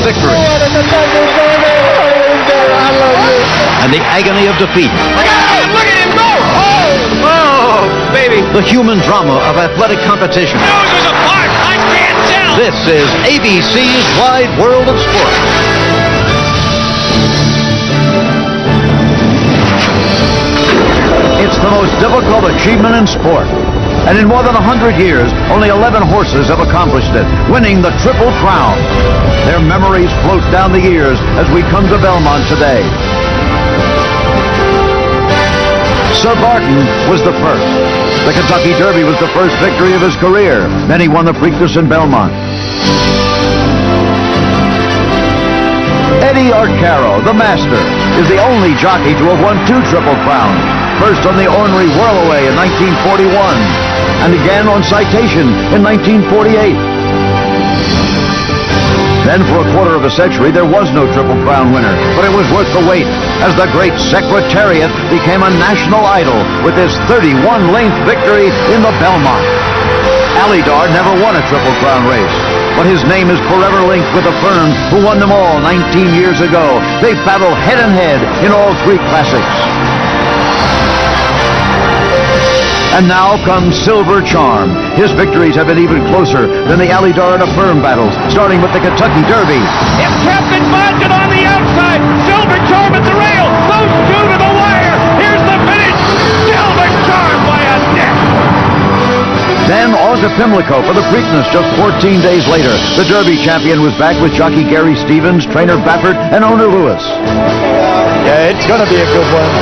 victory and the agony of defeat. Look at him go! Oh, baby. The human drama of athletic competition. Noses apart, I can't tell. This is ABC's Wide World of Sport. It's the most difficult achievement in sport. And in more than 100 years, only 11 horses have accomplished it, winning the Triple Crown. Their memories float down the years as we come to Belmont today. Sir Barton was the first. The Kentucky Derby was the first victory of his career. Then he won the Preakness in Belmont. Eddie Arcaro, the master, is the only jockey to have won 2 Triple Crowns. First on the ornery Whirlaway in 1941, and again on Citation in 1948. Then for a quarter of a century, there was no Triple Crown winner, but it was worth the wait, as the great Secretariat became a national idol with his 31-length victory in the Belmont. Alydar never won a Triple Crown race, but his name is forever linked with Affirmed, who won them all 19 years ago. They battled head-and-head in all 3 classics. And now comes Silver Charm. His victories have been even closer than the Alydar and Affirmed battles, starting with the Kentucky Derby. It's Captain Bodkin on the outside. Silver Charm at the rail. Those 2 to the wire. Here's the finish. Silver Charm by a neck. Then on to Pimlico for the Preakness just 14 days later. The Derby champion was back with jockey Gary Stevens, trainer BAFFERT, and owner Lewis. Yeah, it's going to be a good one.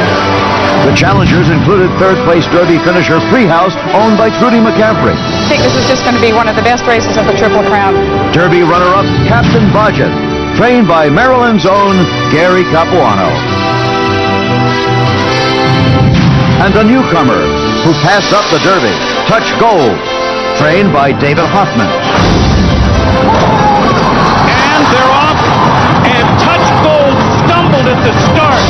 The challengers included third-place Derby finisher Freehouse, owned by Trudy McCaffrey. I think this is just going to be one of the best races of the Triple Crown. Derby runner-up Captain Bodkin, trained by Maryland's own Gary Capuano. And a newcomer who passed up the Derby, Touch Gold, trained by David Hoffman. And they're off, and Touch Gold stumbled at the start.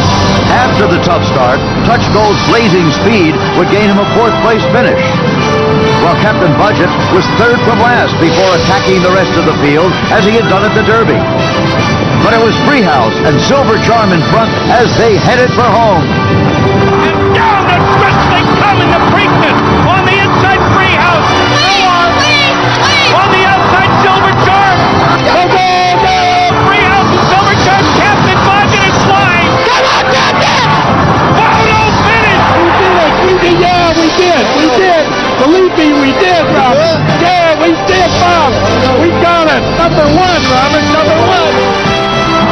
After the tough start, Touch Gold's blazing speed would gain him a 4th-place finish, while Captain Budget was 3rd from last before attacking the rest of the field as he had done at the Derby. But it was Freehouse and Silver Charm in front as they headed for home. And down the stretch they come in the Preakness. On the inside, Freehouse. On the outside, Silver Charm. Go, go, go! Freehouse and Silver Charm. Captain Bodkin is flying. Come on, Captain! Photo finish! We did. Believe me, we did, Robert. Yeah, we did, Bob. We got it. Number 1, Robert, number 1.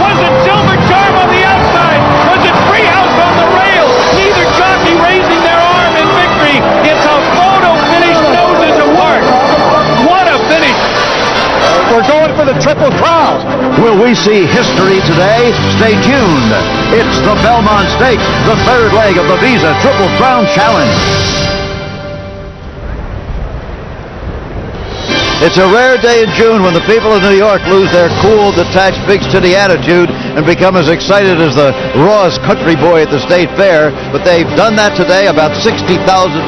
Was it Silver Charm on the outside? Was it Freehouse on the rail? Neither jockey raising their arm in victory. It's a photo finish, noses apart. What a finish! We're going for the Triple Crown. Will we see history today? Stay tuned. It's the Belmont Stakes, the 3rd leg of the Visa Triple Crown Challenge. It's a rare day in June when the people of New York lose their cool, detached, big city attitude and become as excited as the rawest country boy at the state fair. But they've done that today, about 60,000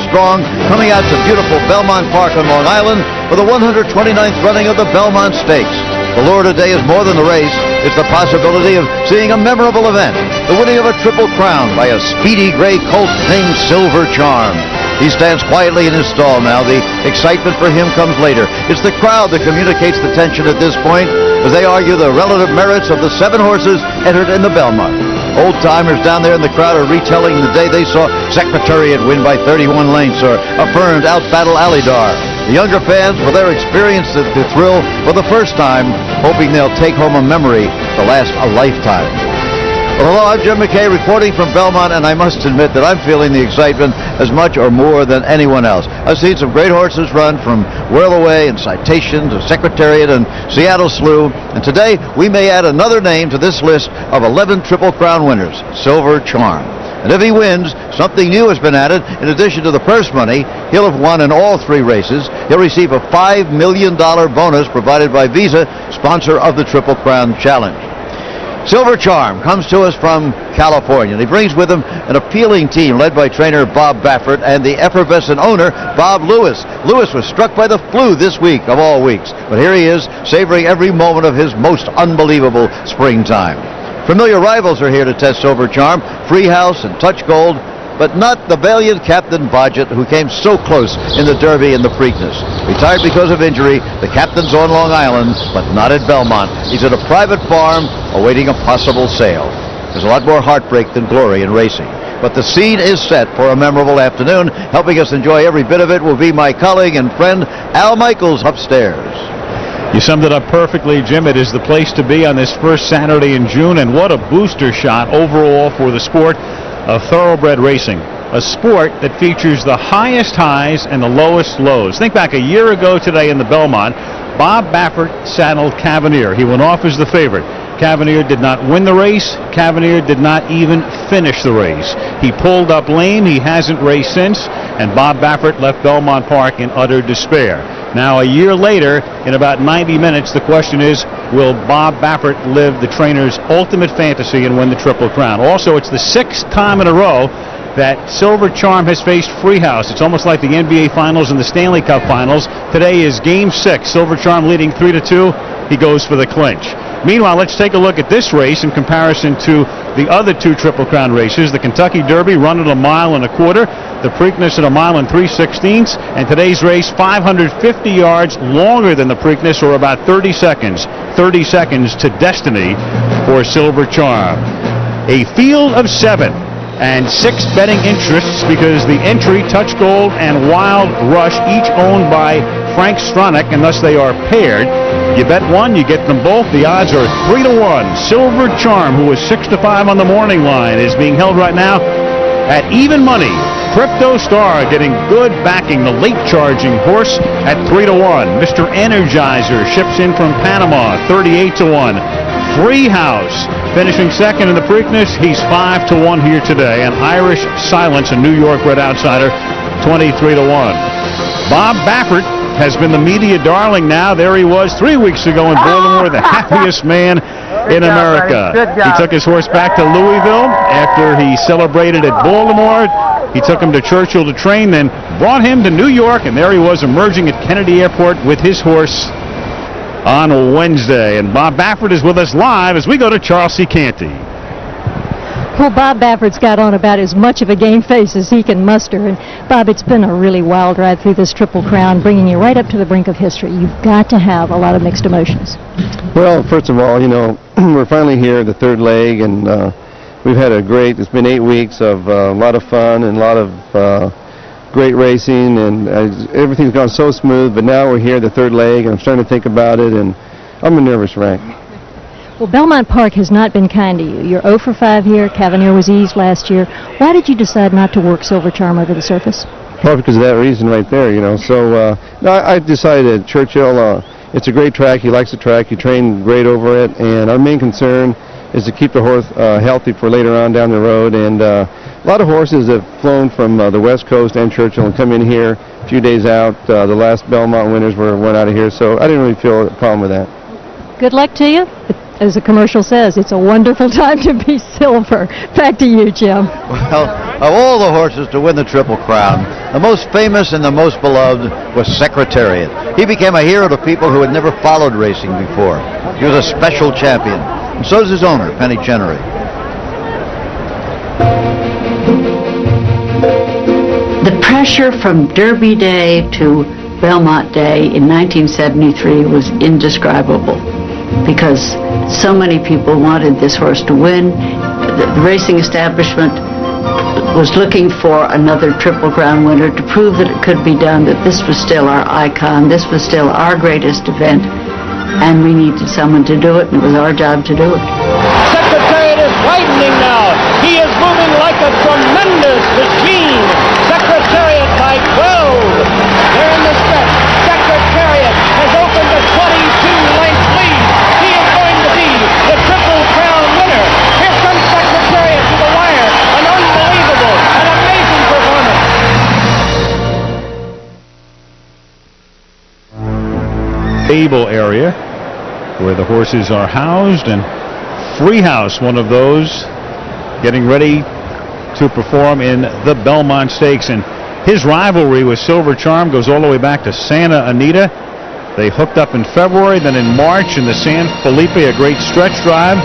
strong, coming out to beautiful Belmont Park on Long Island for the 129th running of the Belmont Stakes. The lure today is more than the race. It's the possibility of seeing a memorable event, the winning of a Triple Crown by a speedy gray colt named Silver Charm. He stands quietly in his stall now. The excitement for him comes later. It's the crowd that communicates the tension at this point as they argue the relative merits of the 7 horses entered in the Belmont. Old-timers down there in the crowd are retelling the day they saw Secretariat win by 31 lengths or Affirmed outbattle Alydar. The younger fans, well, they're experienced the thrill for the first time, hoping they'll take home a memory to last a lifetime. Hello, I'm Jim McKay reporting from Belmont, and I must admit that I'm feeling the excitement as much or more than anyone else. I've seen some great horses run from Whirlaway and Citation to Secretariat and Seattle Slew, and today we may add another name to this list of 11 Triple Crown winners, Silver Charm. And if he wins, something new has been added. In addition to the purse money, he'll have won in all 3 races. He'll receive a $5 million bonus provided by Visa, sponsor of the Triple Crown Challenge. Silver Charm comes to us from California. And he brings with him an appealing team led by trainer Bob BAFFERT and the effervescent owner, Bob Lewis. Lewis was struck by the flu this week of all weeks, but here he is, savoring every moment of his most unbelievable springtime. Familiar rivals are here to test Silver Charm, Freehouse and Touch Gold, but not the valiant Captain Bodgett, who came so close in the Derby and the Preakness. Retired because of injury, the captain's on Long Island, but not at Belmont. He's at a private farm awaiting a possible sale. There's a lot more heartbreak than glory in racing. But the scene is set for a memorable afternoon. Helping us enjoy every bit of it will be my colleague and friend, Al Michaels, upstairs. You summed it up perfectly, Jim. It is the place to be on this first Saturday in June, and what a booster shot overall for the sport of thoroughbred racing, a sport that features the highest highs and the lowest lows. Think back a year ago today in the Belmont, Bob BAFFERT saddled Cavalier. He went off as the favorite. Cavalier did not win the race. Cavalier did not even finish the race. He pulled up lame. He hasn't raced since, and Bob BAFFERT left Belmont Park in utter despair. Now, a year later, in about 90 minutes, the question is, will Bob BAFFERT live the trainer's ultimate fantasy and win the Triple Crown? Also, it's the 6th time in a row that Silver Charm has faced Freehouse. It's almost like the NBA Finals and the Stanley Cup Finals. Today is Game 6. Silver Charm leading 3-2. He goes for the clinch. Meanwhile, let's take a look at this race in comparison to the other 2 Triple Crown races. The Kentucky Derby run at 1.25 miles, the Preakness at 1 3/16 miles, and today's race 550 yards longer than the Preakness, or about 30 seconds. 30 seconds to destiny for Silver Charm. A field of 7 and 6 betting interests, because the entry, Touch Gold and Wild Rush, each owned by Frank Stronach, and thus they are paired. You bet one, you get them both. The odds are 3-1. Silver Charm, who was 6-5 on the morning line, is being held right now at even money. Crypto Star getting good backing, the late charging horse, at 3-1. Mr. Energizer ships in from Panama, 38-1. Freehouse finishing second in the Preakness. He's 5-1 here today. And Irish Silence, a New York bred outsider, 23-1. Bob BAFFERT has been the media darling now. There he was 3 weeks ago in Baltimore, the happiest man in America. He took his horse back to Louisville after he celebrated at Baltimore. He took him to Churchill to train, then brought him to New York, and there he was emerging at Kennedy Airport with his horse on Wednesday. And Bob BAFFERT is with us live as we go to Charles C. Canty. Well, Bob BAFFERT's got on about as much of a game face as he can muster. And, Bob, it's been a really wild ride through this Triple Crown, bringing you right up to the brink of history. You've got to have a lot of mixed emotions. Well, first of all, you know, we're finally here, the third leg, and we've had it's been 8 weeks of a lot of fun and a lot of great racing, and everything's gone so smooth, but now we're here, the third leg, and I'm starting to think about it, and I'm a nervous wreck. Well, Belmont Park has not been kind to you. You're 0 for 5 here. Cavalier was eased last year. Why did you decide not to work Silver Charm over the surface? Well, because of that reason right there, you know. So, no, I decided at Churchill, it's a great track. He likes the track. He trained great over it. And our main concern is to keep the horse healthy for later on down the road. And a lot of horses have flown from the West Coast and Churchill and come in here a few days out. The last Belmont winners went out of here. So I didn't really feel a problem with that. Good luck to you. As the commercial says, it's a wonderful time to be silver. Back to you, Jim. Well, of all the horses to win the Triple Crown, the most famous and the most beloved was Secretariat. He became a hero to people who had never followed racing before. He was a special champion, and so is his owner, Penny Chenery. The pressure from Derby Day to Belmont Day in 1973 was indescribable, because so many people wanted this horse to win. The racing establishment was looking for another Triple Crown winner to prove that it could be done, that this was still our icon, this was still our greatest event, and we needed someone to do it, and it was our job to do it. Secretariat is widening now. He is moving like a tremendous machine. Secretariat by 12. They're in the stretch. Secretariat has opened a 22-length lead. He is going to be the Triple Crown winner. Here comes Secretariat to the wire. An unbelievable, an amazing performance. Stable area where the horses are housed, and Freehouse, one of those, getting ready to perform in the Belmont Stakes. And his rivalry with Silver Charm goes all the way back to Santa Anita. They hooked up in February, then in March in the San Felipe, a great stretch drive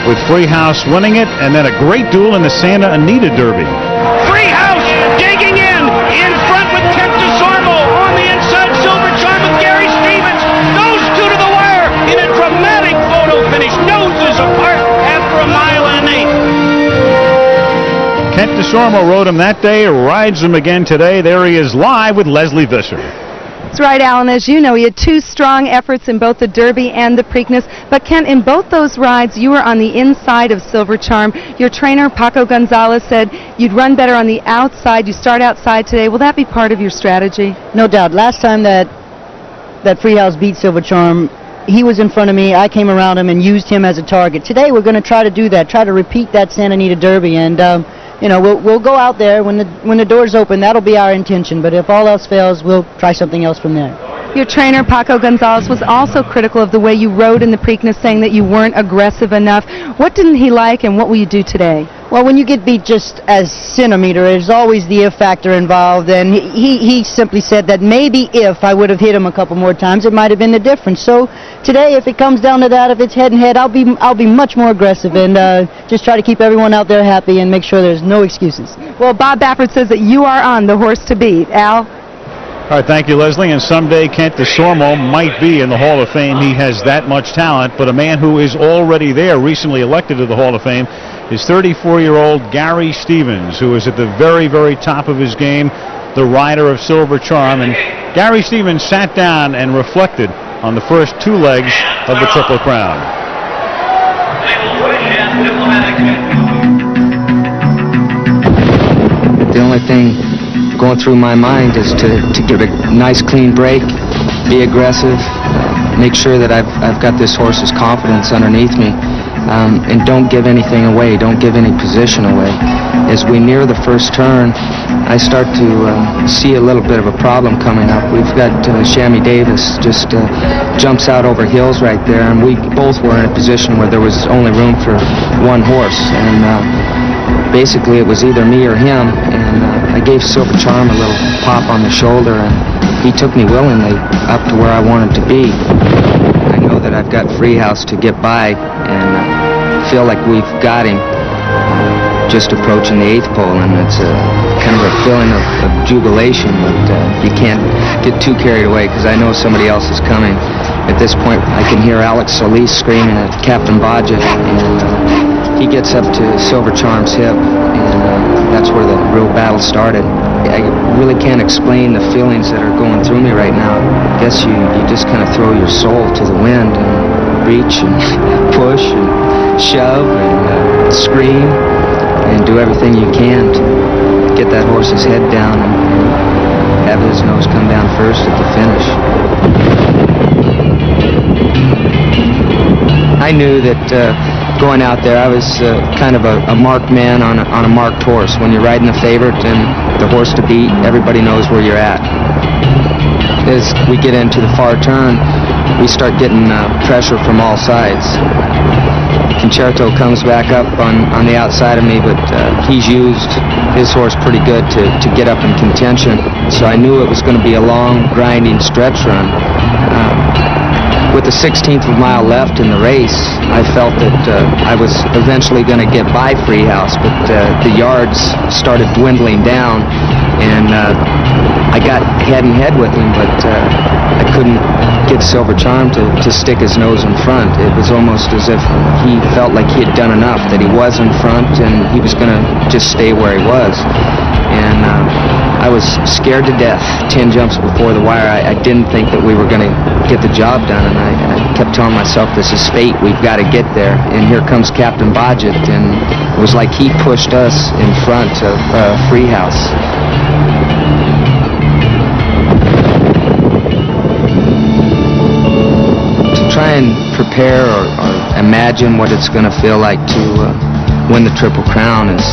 with Freehouse winning it, and then a great duel in the Santa Anita Derby. Freehouse digging in front with Kent DeSormeaux on the inside. Silver Charm with Gary Stevens. Those two to the wire in a dramatic photo finish. Noses apart after a mile and an eighth. Kent DeSormeaux rode him that day, rides him again today. There he is live with Leslie Visser. That's right, Alan. As you know, he had two strong efforts in both the Derby and the Preakness. But, Kent, in both those rides, you were on the inside of Silver Charm. Your trainer, PACO Gonzalez, said you'd run better on the outside. You start outside today. Will that be part of your strategy? No doubt. Last time that Freehouse beat Silver Charm, he was in front of me. I came around him and used him as a target. Today, we're going to try to do that, try to repeat that Santa Anita Derby. And, you know, we'll go out there when the doors open. That'll be our intention. But if all else fails, we'll try something else from there. Your trainer, PACO Gonzalez, was also critical of the way you rode in the Preakness, saying that you weren't aggressive enough. What didn't he like, and what will you do today? Well, when you get beat just as centimeter, there's always the if factor involved, and he simply said that maybe if I would have hit him a couple more times, it might have been the difference. So today, if it comes down to that, if it's head and head, I'll be much more aggressive and just try to keep everyone out there happy and make sure there's no excuses. Well, Bob Baffert says that you are on the horse to beat. Al? All right, thank you, Leslie. And someday Kent DeSormeaux might be in the Hall of Fame. He has that much talent. But a man who is already there, recently elected to the Hall of Fame, is 34-year-old Gary Stevens, who is at the very, very top of his game, the rider of Silver Charm. And Gary Stevens sat down and reflected on the first two legs of the Triple Crown. The only thing going through my mind is to get a nice clean break, be aggressive, make sure that I've got this horse's confidence underneath me, and don't give anything away, don't give any position away. As we near the first turn, I start to see a little bit of a problem coming up. We've got Shammy Davis just jumps out over hills right there, and we both were in a position where there was only room for one horse, and basically it was either me or him, and I gave Silver Charm a little pop on the shoulder, and he took me willingly up to where I wanted to be. I know that I've got Freehouse to get by, and feel like we've got him just approaching the 8th pole, and it's kind of a feeling of jubilation, but you can't get too carried away because I know somebody else is coming. At this point, I can hear Alex Solis screaming at Captain Bodgett, and he gets up to Silver Charm's hip, and that's where the real battle started. I really can't explain the feelings that are going through me right now. I guess you just kind of throw your soul to the wind and reach and push and shove and scream and do everything you can to get that horse's head down and have his nose come down first at the finish. I knew that going out there, I was kind of a marked man on a marked horse. When you're riding the favorite and the horse to beat, everybody knows where you're at. As we get into the far turn, we start getting pressure from all sides. Concerto comes back up on the outside of me, but he's used his horse pretty good to get up in contention. So I knew it was going to be a long, grinding stretch run. With the 16th of a mile left in the race, I felt that I was eventually going to get by Freehouse, but the yards started dwindling down, and I got head and head with him, but I couldn't get Silver Charm to stick his nose in front. It was almost as if he felt like he had done enough, that he was in front, and he was going to just stay where he was. And I was scared to death 10 jumps before the wire. I didn't think that we were going to get the job done, and I kept telling myself, this is fate, we've got to get there. And here comes Captain Bodgett, and it was like he pushed us in front of Freehouse. To try and prepare or imagine what it's going to feel like to win the Triple Crown is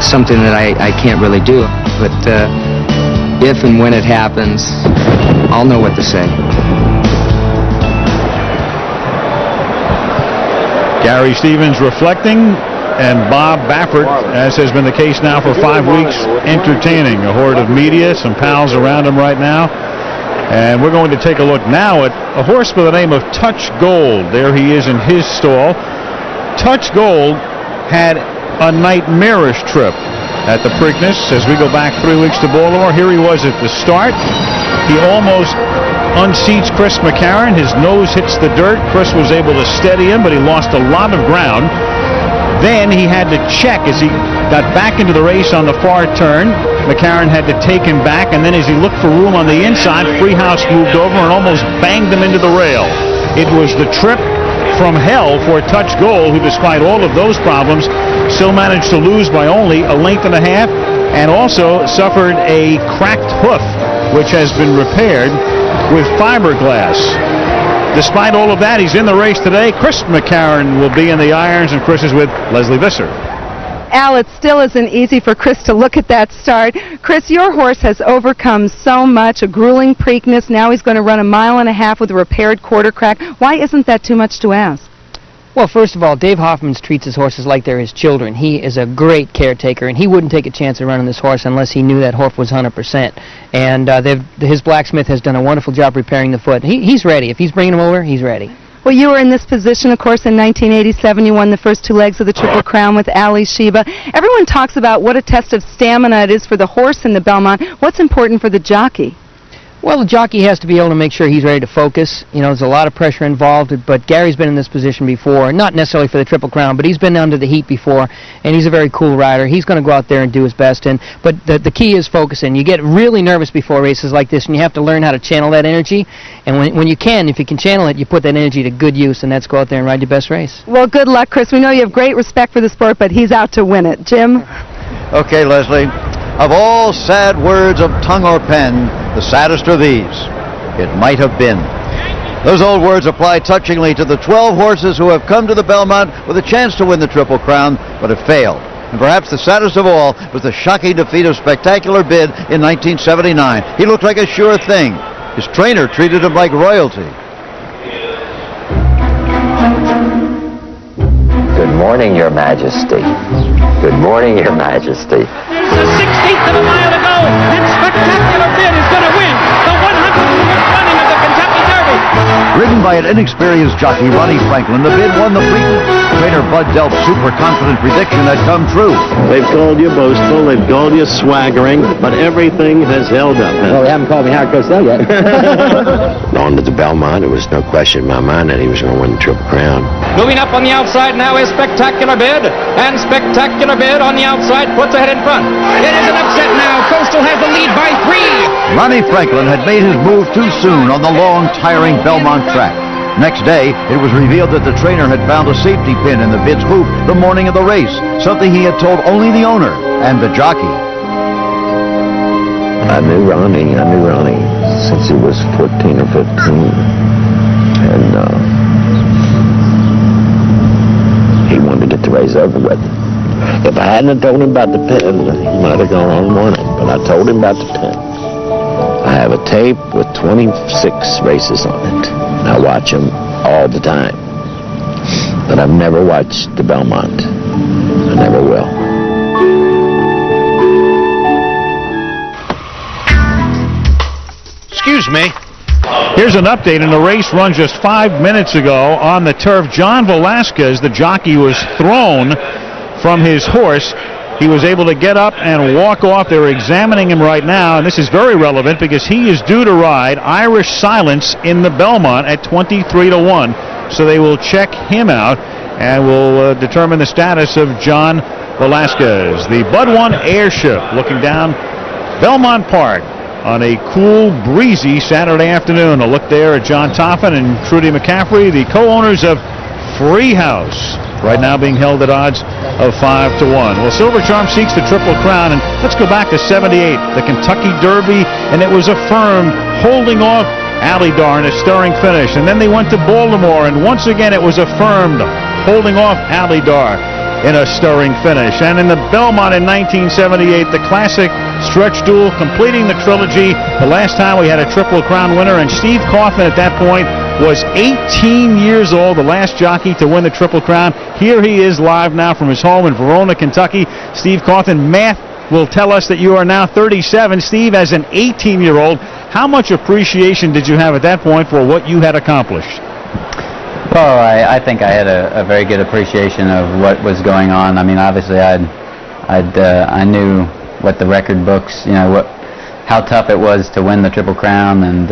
something that I can't really do, but if and when it happens, I'll know what to say. Gary Stevens reflecting, and Bob Baffert, as has been the case now for 5 weeks, entertaining a horde of media, some pals around him right now. And we're going to take a look now at a horse by the name of Touch Gold. There he is in his stall. Touch Gold had a nightmarish trip at the Preakness as we go back 3 weeks to Baltimore. Here he was at the start. He almost unseats Chris McCarron. His nose hits the dirt. Chris was able to steady him, but he lost a lot of ground. Then he had to check as he got back into the race on the far turn. McCarron had to take him back, and then as he looked for room on the inside, Freehouse moved over and almost banged him into the rail. It was the trip from hell for Touch Gold, who despite all of those problems still managed to lose by only a length and a half, and also suffered a cracked hoof, which has been repaired with fiberglass. Despite all of that, he's in the race today. Chris McCarron will be in the irons, and Chris is with Leslie Visser. Al, it still isn't easy for Chris to look at that start. Chris, your horse has overcome so much, a grueling Preakness. Now he's going to run 1.5 miles with a repaired quarter crack. Why isn't that too much to ask? Well, first of all, Dave HOFMANS treats his horses like they're his children. He is a great caretaker, and he wouldn't take a chance of running this horse unless he knew that horse was 100%. And his blacksmith has done a wonderful job repairing the foot. He's ready. If he's bringing him over, he's ready. Well, you were in this position, of course, in 1987. You won the first 2 legs of the Triple Crown with Ali Sheba. Everyone talks about what a test of stamina it is for the horse in the Belmont. What's important for the jockey? Well, the jockey has to be able to make sure he's ready to focus. You know, there's a lot of pressure involved, but Gary's been in this position before, not necessarily for the Triple Crown, but he's been under the heat before, and he's a very cool rider. He's going to go out there and do his best, but the key is focusing. You get really nervous before races like this, and you have to learn how to channel that energy, and when you can, if you can channel it, you put that energy to good use, and that's go out there and ride your best race. Well, good luck, Chris. We know you have great respect for the sport, but he's out to win it. Jim? Okay, Leslie. Of all sad words of tongue or pen, the saddest are these: it might have been. Those old words apply touchingly to the 12 horses who have come to the Belmont with a chance to win the Triple Crown, but have failed. And perhaps the saddest of all was the shocking defeat of Spectacular Bid in 1979. He looked like a sure thing. His trainer treated him like royalty. Good morning, Your Majesty. Good morning, Your Majesty. There's a 16th of a mile to go, and Spectacular Bid is going to win the 100th running of the Kentucky Derby. Ridden by an inexperienced jockey, Ronnie Franklin, the Bid won the Preakness. Trainer Bud Delp's super confident prediction had come true. They've called you boastful, they've called you swaggering, but everything has held up. Well, they haven't called me Howard Cosell yet. On to the Belmont, it was no question in my mind that he was going to win the Triple Crown. Moving up on the outside now is Spectacular Bid, and Spectacular Bid on the outside puts ahead in front. It is an upset now. Coastal has the lead by 3. Ronnie Franklin had made his move too soon on the long, tiring Belmont track. Next day, it was revealed that the trainer had found a safety pin in the Bid's hoof the morning of the race, something he had told only the owner and the jockey. I knew Ronnie since he was 14 or 15, and he wanted to get the race over with. If I hadn't told him about the pin, he might have gone on and won it, but I told him about the pin. I have a tape with 26 races on it. I watch them all the time, but I've never watched the Belmont. I never will. Excuse me. Here's an update, and the race run just 5 minutes ago on the turf. John Velasquez, the jockey, was thrown from his horse. He was able to get up and walk off. They're examining him right now, and this is very relevant because he is due to ride Irish Silence in the Belmont at 23-1. So they will check him out and will determine the status of John Velasquez. The Bud 1 Airship looking down Belmont Park on a cool, breezy Saturday afternoon. A look there at John Toffin and Trudy McCaffrey, the co-owners of Freehouse, right now being held at odds of 5-1. Well, Silver Charm seeks the Triple Crown, and let's go back to 78, the Kentucky Derby, and it was Affirmed holding off Alydar in a stirring finish. And then they went to Baltimore, and once again it was Affirmed holding off Alydar in a stirring finish. And in the Belmont in 1978, the classic stretch duel completing the trilogy. The last time we had a Triple Crown winner, and Steve Kaufman at that point was 18 years old, the last jockey to win the Triple Crown. Here he is live now from his home in Verona, Kentucky. Steve Cawthon, math will tell us that you are now 37. Steve, as an 18-year-old, how much appreciation did you have at that point for what you had accomplished? Well, I think I had a very good appreciation of what was going on. I mean, obviously, I knew what the record books, how tough it was to win the Triple Crown, and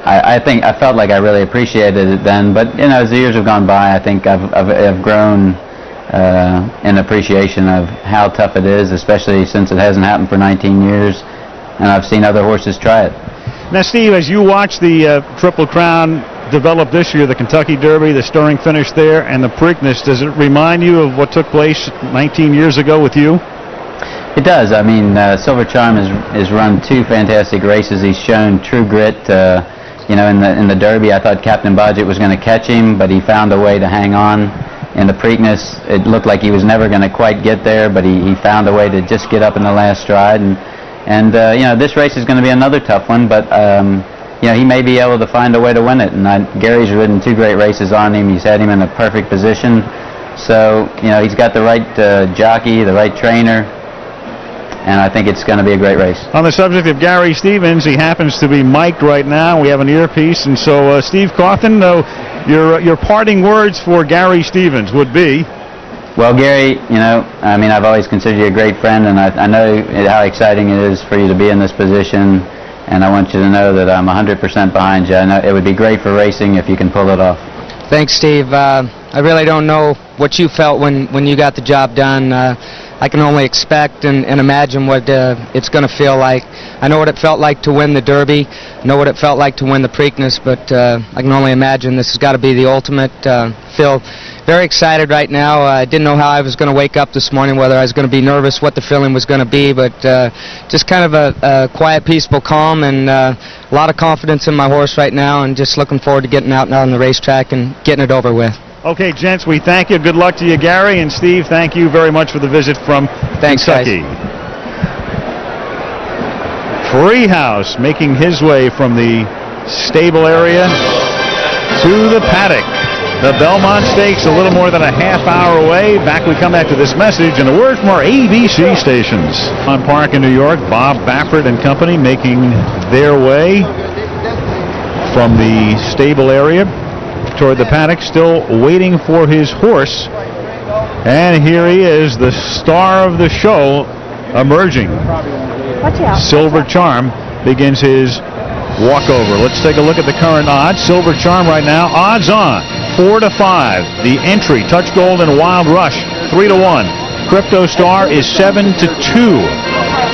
I felt like I really appreciated it then. But as the years have gone by, I think I've grown in appreciation of how tough it is, especially since it hasn't happened for 19 years, and I've seen other horses try it. Now, Steve, as you watch the Triple Crown develop this year, the Kentucky Derby, the stirring finish there, and the Preakness, does it remind you of what took place 19 years ago with you? It does. I mean, Silver Charm has run two fantastic races. He's shown true grit. In the Derby, I thought Captain Bodgett was going to catch him, but he found a way to hang on. In the Preakness, it looked like he was never going to quite get there, but he found a way to just get up in the last stride. And this race is going to be another tough one, but he may be able to find a way to win it. And Gary's ridden two great races on him. He's had him in a perfect position. So, he's got the right jockey, the right trainer, and I think it's going to be a great race. On the subject of Gary Stevens, he happens to be mic'd right now. We have an earpiece, and so Steve Cawthon, your parting words for Gary Stevens would be? Well, Gary, I've always considered you a great friend, and I know how exciting it is for you to be in this position, and I want you to know that I'm 100% behind you. I know it would be great for racing if you can pull it off. Thanks, Steve. I really don't know what you felt when you got the job done. I can only expect and imagine what it's going to feel like. I know what it felt like to win the Derby, know what it felt like to win the Preakness, but I can only imagine this has got to be the ultimate. Feel very excited right now. I didn't know how I was going to wake up this morning, whether I was going to be nervous, what the feeling was going to be, but just kind of a quiet, peaceful calm, and a lot of confidence in my horse right now, and just looking forward to getting out on the racetrack and getting it over with. Okay, gents, we thank you. Good luck to you, Gary. And Steve, thank you very much for the visit from Kentucky. Guys. Freehouse making his way from the stable area to the paddock. The Belmont Stakes a little more than a half hour away. Back we come after this message and a word from our ABC stations. On Park in New York, Bob Baffert and company making their way from the stable area toward the paddock, still waiting for his horse. And here he is, the star of the show, emerging. Silver Charm begins his walkover. Let's take a look at the current odds. Silver Charm right now, odds on 4-5. The entry, Touch Gold and Wild Rush, 3-1. Crypto Star is 7-2.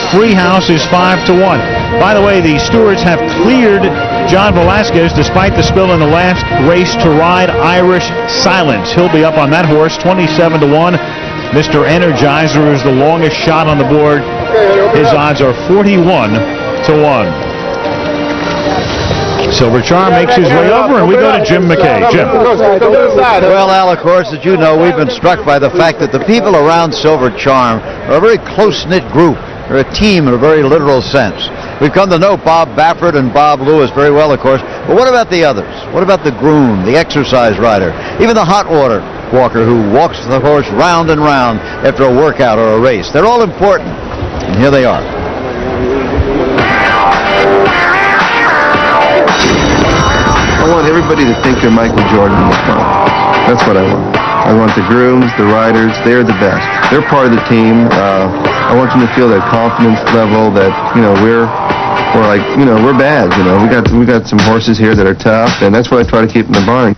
Freehouse is 5-1. By the way, the stewards have cleared John Velasquez despite the spill in the last race to ride Irish Silence. He'll be up on that horse, 27-1. Mr. Energizer is the longest shot on the board. His odds are 41-1. Silver Charm makes his way over, and we go to Jim McKay. Jim. Well, Al, of course, as you know, we've been struck by the fact that the people around Silver Charm are a very close-knit group. They're a team in a very literal sense. We've come to know Bob Baffert and Bob Lewis very well, of course. But what about the others? What about the groom, the exercise rider, even the hot water walker who walks the horse round and round after a workout or a race? They're all important, and here they are. I want everybody to think they're Michael Jordan in the front. That's what I want. I want the grooms, the riders, they're the best. They're part of the team. I want them to feel that confidence level that, we're bad. We got some horses here that are tough, and that's what I try to keep in the barn.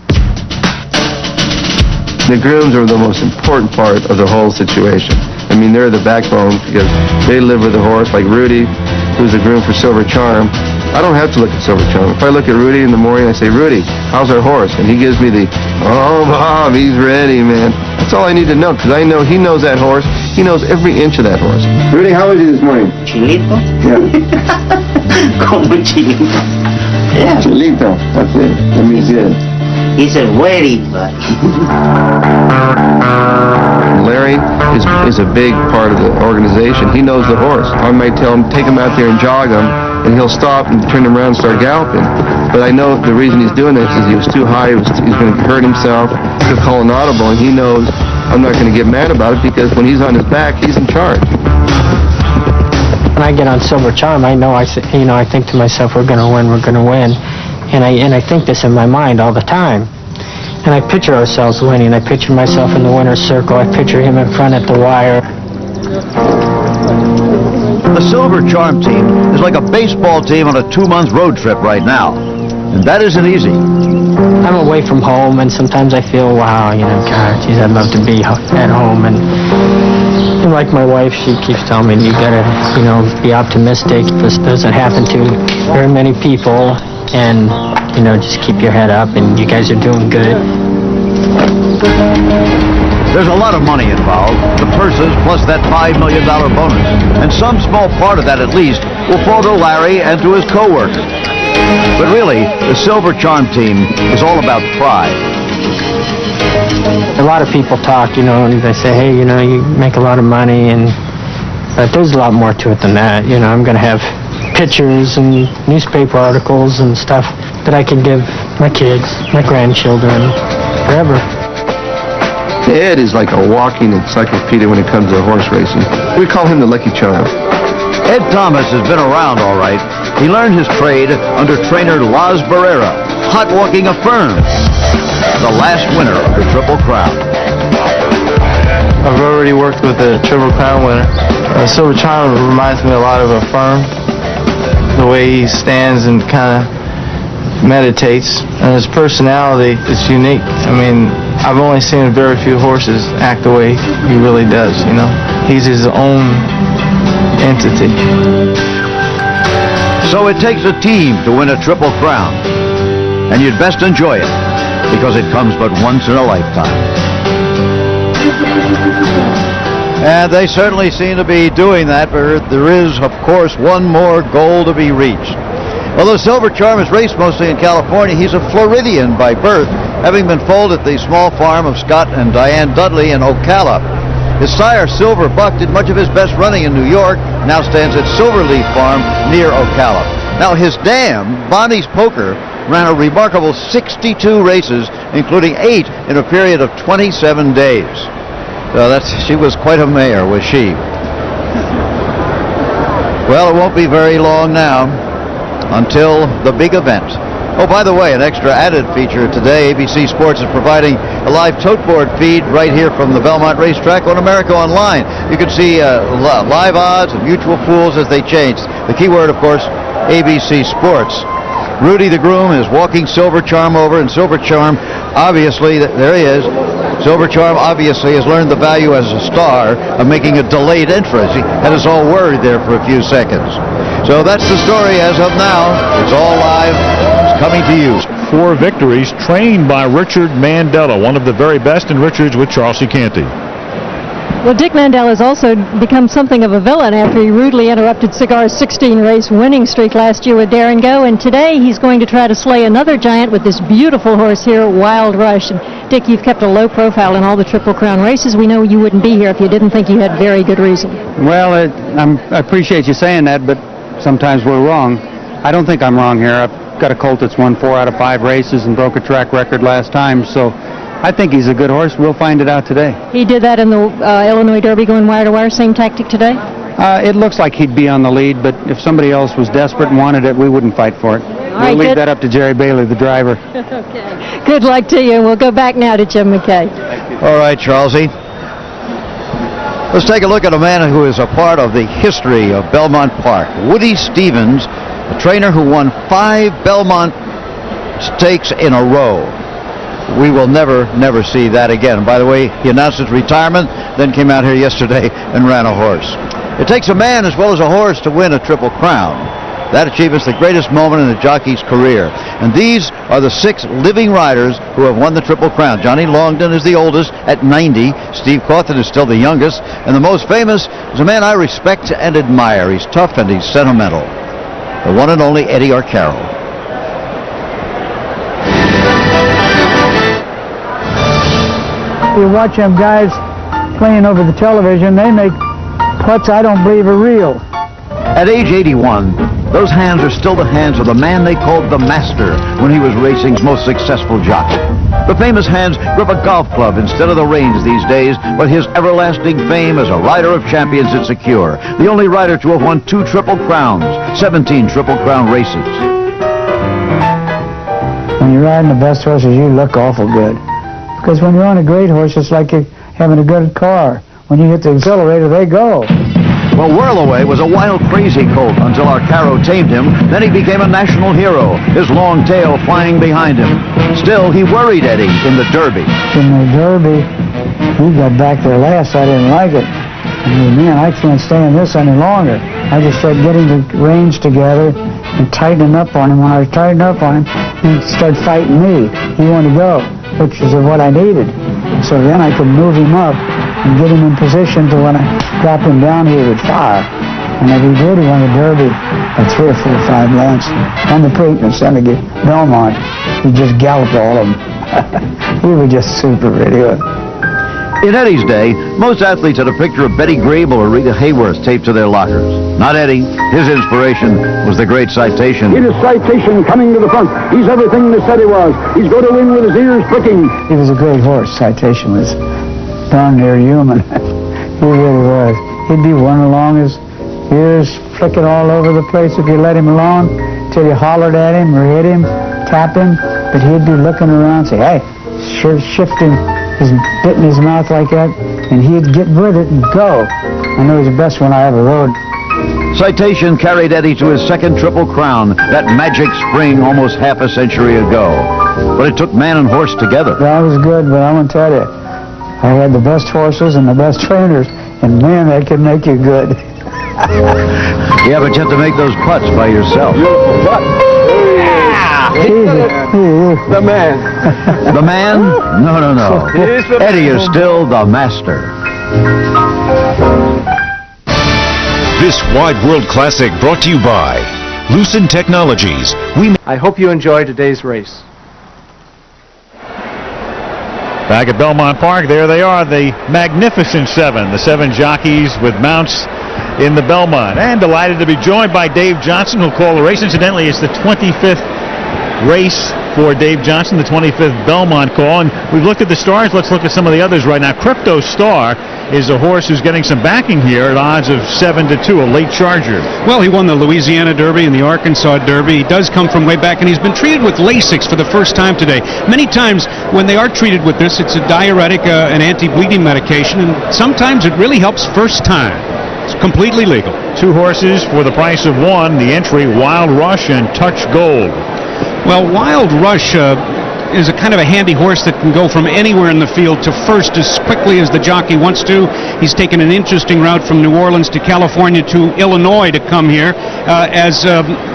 The grooms are the most important part of the whole situation. I mean, they're the backbone because they live with the horse, like Rudy, who's a groom for Silver Charm. I don't have to look at Silver Charm. If I look at Rudy in the morning, I say, Rudy, how's our horse? And he gives me the, oh, Bob, he's ready, man. That's all I need to know, because I know he knows that horse. He knows every inch of that horse. Rudy, how was he this morning? Chilito? Yeah. Como chilito? Yeah. Chilito, that's it. That means it. He's a very buddy. Larry is a big part of the organization. He knows the horse. I might tell him, take him out there and jog him. and he'll stop and turn him around and start galloping. But I know the reason he's doing this is he was too high, he's going to hurt himself, he'll call an audible, and he knows I'm not going to get mad about it because when he's on his back, he's in charge. When I get on Silver Charm, I know I think to myself, we're going to win, and I think this in my mind all the time. And I picture ourselves winning. I picture myself in the winner's circle. I picture him in front at the wire. The Silver Charm team is like a baseball team on a 2-month road trip right now. And that isn't easy. I'm away from home, and sometimes I feel, wow, God, geez, I'd love to be at home. And like my wife, she keeps telling me, you gotta, be optimistic. This doesn't happen to very many people. And, just keep your head up, and you guys are doing good. There's a lot of money involved, the purses plus that $5 million bonus. And some small part of that, at least, will fall to Larry and to his co-workers. But really, the Silver Charm team is all about pride. A lot of people talk, and they say, hey, you make a lot of money, but there's a lot more to it than that. I'm going to have pictures and newspaper articles and stuff that I can give my kids, my grandchildren, forever. Ed is like a walking encyclopedia when it comes to horse racing. We call him the Lucky Charm. Ed Thomas has been around all right. He learned his trade under trainer Las Barrera, hot walking Affirmed, the last winner of the Triple Crown. I've already worked with the Triple Crown winner. Silver Charm reminds me a lot of Affirmed. The way he stands and kind of meditates, and his personality is unique. I've only seen very few horses act the way he really does, He's his own entity. So it takes a team to win a Triple Crown, and you'd best enjoy it, because it comes but once in a lifetime. And they certainly seem to be doing that, but there is, of course, one more goal to be reached. Although Silver Charm is raced mostly in California, he's a Floridian by birth, having been foaled at the small farm of Scott and Diane Dudley in Ocala. His sire, Silver Buck, did much of his best running in New York, now stands at Silverleaf Farm near Ocala. Now his dam, Bonnie's Poker, ran a remarkable 62 races, including 8 in a period of 27 days. So she was quite a mare, was she? Well, it won't be very long now until the big event. Oh, by the way, an extra added feature today, ABC Sports is providing a live tote board feed right here from the Belmont Racetrack on America Online. You can see live odds and mutual pools as they change. The keyword, of course, ABC Sports. Rudy the groom is walking Silver Charm over, and Silver Charm, obviously, there he is. Silver Charm obviously has learned the value as a star of making a delayed entrance. He had us all worried there for a few seconds. So that's the story as of now. It's all live. It's coming to you. 4 victories trained by Richard Mandella, one of the very best in Richards with Charles C. Canty. Well, Dick Mandella has also become something of a villain after he rudely interrupted Cigar's 16-race winning streak last year with Dare and Go, and today he's going to try to slay another giant with this beautiful horse here, Wild Rush. And Dick, you've kept a low profile in all the Triple Crown races. We know you wouldn't be here if you didn't think you had very good reason. Well, I appreciate you saying that, but sometimes we're wrong. I don't think I'm wrong here. I've got a colt that's won 4 out of 5 races and broke a track record last time, so I think he's a good horse. We'll find it out today. He did that in the Illinois Derby going wire to wire. Same tactic today? It looks like he'd be on the lead, but if somebody else was desperate and wanted it, we wouldn't fight for it. We'll leave that up to Jerry Bailey, the driver. Okay. Good luck to you. We'll go back now to Jim McKay. All right, Charlesy. Let's take a look at a man who is a part of the history of Belmont Park. Woody Stevens, a trainer who won 5 Belmont Stakes in a row. We will never see that again. By the way, he announced his retirement, then came out here yesterday and ran a horse. It takes a man as well as a horse to win a Triple Crown. That achievement's the greatest moment in a jockey's career. And these are the 6 living riders who have won the Triple Crown. Johnny Longden is the oldest at 90. Steve Cawthon is still the youngest. And the most famous is a man I respect and admire. He's tough and he's sentimental. The one and only Eddie Arcaro. You watch them guys playing over the television, they make putts I don't believe are real. At age 81, those hands are still the hands of the man they called the Master when he was racing's most successful jockey. The famous hands grip a golf club instead of the reins these days, but his everlasting fame as a rider of champions is secure. The only rider to have won 2 Triple Crowns, 17 Triple Crown races. When you're riding the best horses, you look awful good. Because when you're on a great horse, it's like you're having a good car. When you hit the accelerator, they go. Well, Whirlaway was a wild, crazy colt until our Caro tamed him. Then he became a national hero, his long tail flying behind him. Still, he worried Eddie in the Derby. In the Derby, he got back there last. I didn't like it. I mean, man, I can't stay in this any longer. I just started getting the reins together and tightening up on him. When I was tightening up on him, he started fighting me. He wanted to go, which is what I needed. So then I could move him up and get him in position to when I dropped him down, he would fire. And if he did, he won the Derby by 3 or 4 or 5 lengths. On the Preakness, then again, Belmont, he just galloped all of them. He was just super really good. In Eddie's day, most athletes had a picture of Betty Grable or Rita Hayworth taped to their lockers. Not Eddie. His inspiration was the great Citation. It is Citation coming to the front. He's everything they said he was. He's going to win with his ears pricking. He was a great horse. Citation was darn near human. He really was. He'd be running along, his ears flicking all over the place if you let him alone, till you hollered at him or hit him, tap him. But he'd be looking around, say, hey, shifting his bit in his mouth like that, and he'd get with it and go. I know he's the best one I ever rode. Citation carried Eddie to his 2nd Triple Crown, that magic spring almost half a century ago. But it took man and horse together. That was good, but I'm going to tell you, I had the best horses and the best trainers, and man, that could make you good. Yeah, but you have to make those putts by yourself. The man. The man? No. Eddie is still the master. This Wide World Classic brought to you by Lucent Technologies. I hope you enjoy today's race. Back at Belmont Park, there they are, the magnificent 7, the 7 jockeys with mounts in the Belmont. And delighted to be joined by Dave Johnson, who'll call the race. Incidentally, it's the 25th race for Dave Johnson, the 25th Belmont call. And we've looked at the stars. Let's look at some of the others right now. Crypto Star is a horse who's getting some backing here at odds of 7-2, a late charger. Well, he won the Louisiana Derby and the Arkansas Derby. He does come from way back, and he's been treated with Lasix for the first time today. Many times when they are treated with this, it's a diuretic, an anti-bleeding medication, and sometimes it really helps first time. It's completely legal. 2 horses for the price of 1. The entry, Wild Rush and Touch Gold. Well, Wild Rush is a kind of a handy horse that can go from anywhere in the field to first as quickly as the jockey wants to. He's taken an interesting route from New Orleans to California to Illinois to come here, as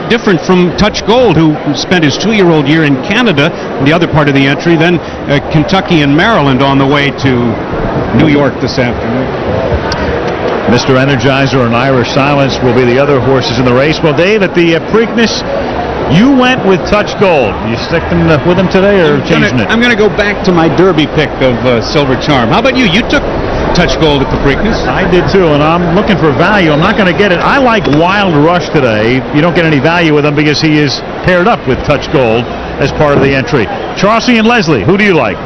different from Touch Gold, who spent his 2-year-old year in Canada, the other part of the entry, then Kentucky and Maryland on the way to New York this afternoon. Mr. Energizer and Irish Silence will be the other horses in the race. Well, Dave, at the Preakness, you went with Touch Gold. You stick them with them today or changing it? I'm going to go back to my Derby pick of Silver Charm. How about you? You took Touch Gold at the Preakness. I did too, and I'm looking for value. I'm not going to get it. I like Wild Rush today. You don't get any value with him because he is paired up with Touch Gold as part of the entry. Chauncey and Leslie, who do you like?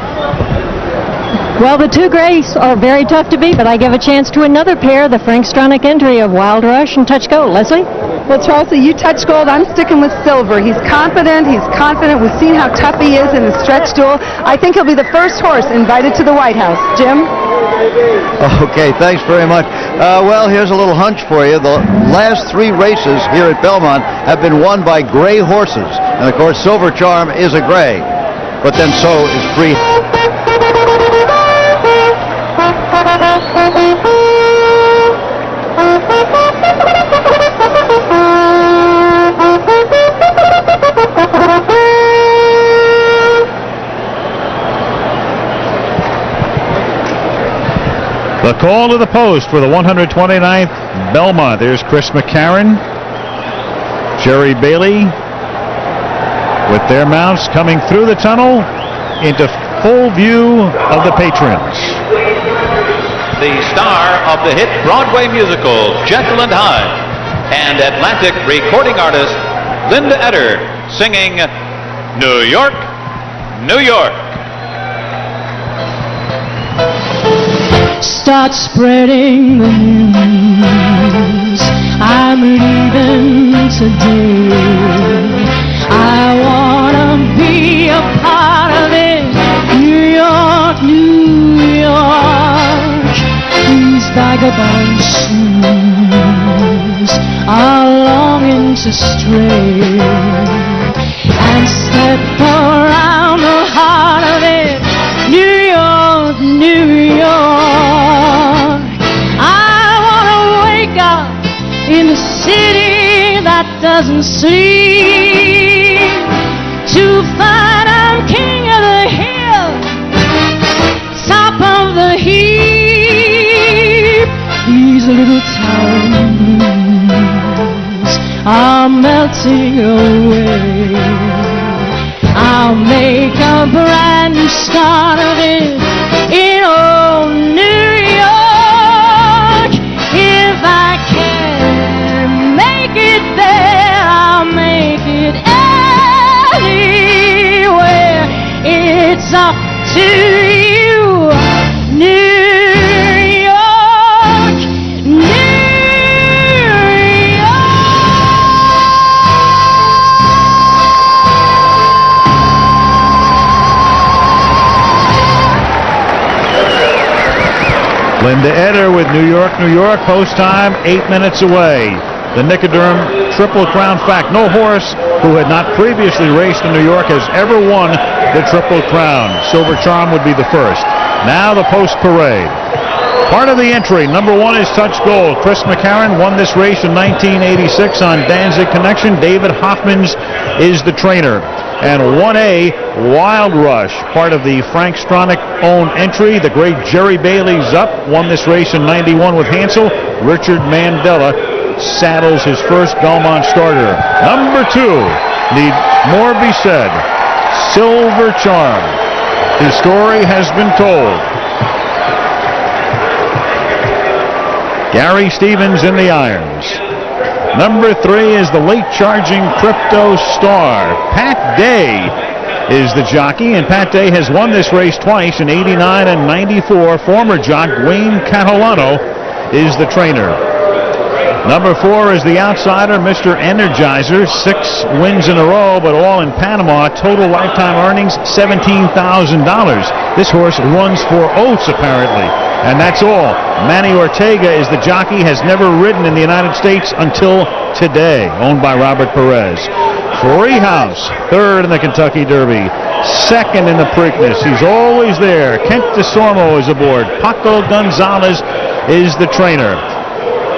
Well, the 2 grays are very tough to beat, but I give a chance to another pair, the Frank Stronach entry of Wild Rush and Touch Gold. Leslie? Well, Chauncey, you Touch Gold. I'm sticking with Silver. He's confident. We've seen how tough he is in the stretch duel. I think he'll be the first horse invited to the White House. Jim? Okay, thanks very much. Well, here's a little hunch for you. The last 3 races here at Belmont have been won by gray horses. And, of course, Silver Charm is a gray. But then so is Free. The call to the post for the 129th Belmont. There's Chris McCarron, Jerry Bailey with their mounts coming through the tunnel into full view of the patrons. The star of the hit Broadway musical Jekyll and Hyde, and Atlantic recording artist Linda Eder singing New York, New York. Start spreading the news. I'm leaving today. I wanna be a part of it. New York, New York. These vagabond shoes are longing to stray and step around the heart of it. New York, New York. I wanna wake up in a city that doesn't sleep, to find I'm king of the hill, top of the heap. These little towns are melting away. I'll make a brand new start of it in old New York. If I can make it there, I'll make it anywhere. It's up to you, New York, New York. Linda Eder with New York, New York. Post time 8 minutes away. The Nicodem Triple Crown fact. No horse who had not previously raced in New York has ever won the Triple Crown. Silver Charm would be the first. Now the post parade. Part of the entry, number 1 is Touch Gold. Chris McCarron won this race in 1986 on Danzig Connection. David Hoffmans is the trainer. And 1A, Wild Rush, part of the Frank Stronach-owned entry. The great Jerry Bailey's up, won this race in 91 with Hansel. Richard Mandela saddles his first Belmont starter. Number 2, need more be said, Silver Charm. His story has been told. Gary Stevens in the irons. Number 3 is the late charging Crypto Star. Pat Day is the jockey, and Pat Day has won this race twice in 89 and 94. Former jock Wayne Catalano is the trainer. Number 4 is the outsider, Mr. Energizer. 6 wins in a row, but all in Panama. Total lifetime earnings, $17,000. This horse runs for oats, apparently. And that's all. Manny Ortega is the jockey, has never ridden in the United States until today. Owned by Robert Perez. Treehouse, 3rd in the Kentucky Derby. 2nd in the Preakness. He's always there. Kent DeSormeauX is aboard. Paco Gonzalez is the trainer.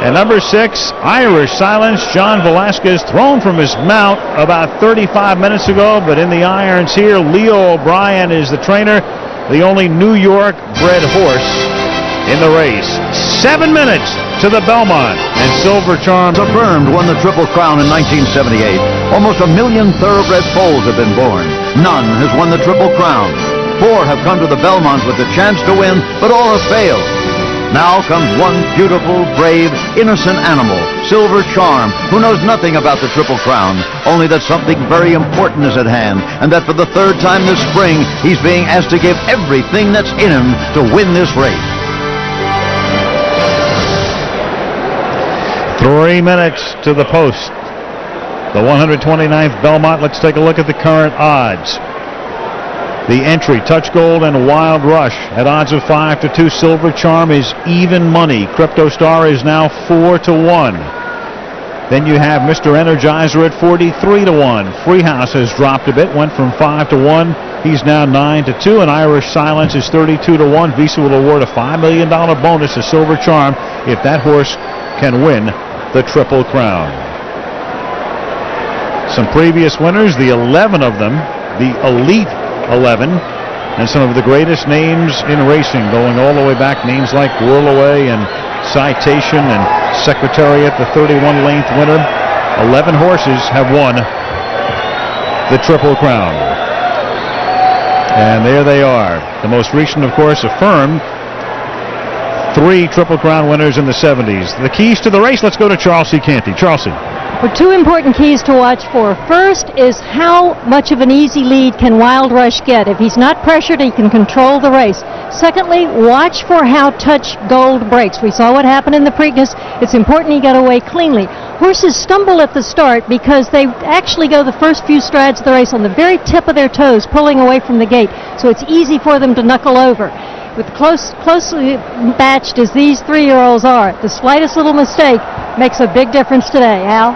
And number 6, Irish Silence, John Velasquez, thrown from his mount about 35 minutes ago, but in the irons here. Leo O'Brien is the trainer, the only New York-bred horse in the race. 7 minutes to the Belmont, and Silver Charm. Affirmed won the Triple Crown in 1978. Almost 1 million thoroughbred foals have been born. None has won the Triple Crown. 4 have come to the Belmont with the chance to win, but all have failed. Now comes one beautiful, brave, innocent animal, Silver Charm, who knows nothing about the Triple Crown, only that something very important is at hand, and that for the 3rd time this spring, he's being asked to give everything that's in him to win this race. 3 minutes to the post. The 129th Belmont. Let's take a look at the current odds. The entry, Touch Gold and Wild Rush at odds of 5-2. Silver Charm is even money. Crypto Star is now 4-1. Then you have Mr. Energizer at 43-1. Freehouse has dropped a bit, went from 5-1. He's now 9-2. And Irish Silence is 32-1. Visa will award a $5 million bonus to Silver Charm if that horse can win the Triple Crown. Some previous winners, the 11 of them, the Elite 11, and some of the greatest names in racing, going all the way back, names like Whirlaway and Citation and Secretariat, the 31 length winner. 11 horses have won the Triple Crown. And there they are. The most recent, of course, Affirmed. 3 Triple Crown winners in the 70s. The keys to the race, let's go to Charles C. Canty. Charles C. Well, 2 important keys to watch for. First is how much of an easy lead can Wild Rush get. If he's not pressured, he can control the race. Secondly, watch for how Touch Gold breaks. We saw what happened in the Preakness. It's important he got away cleanly. Horses stumble at the start because they actually go the first few strides of the race on the very tip of their toes, pulling away from the gate. So it's easy for them to knuckle over. With closely matched as these 3-year-olds are, the slightest little mistake makes a big difference today. Al?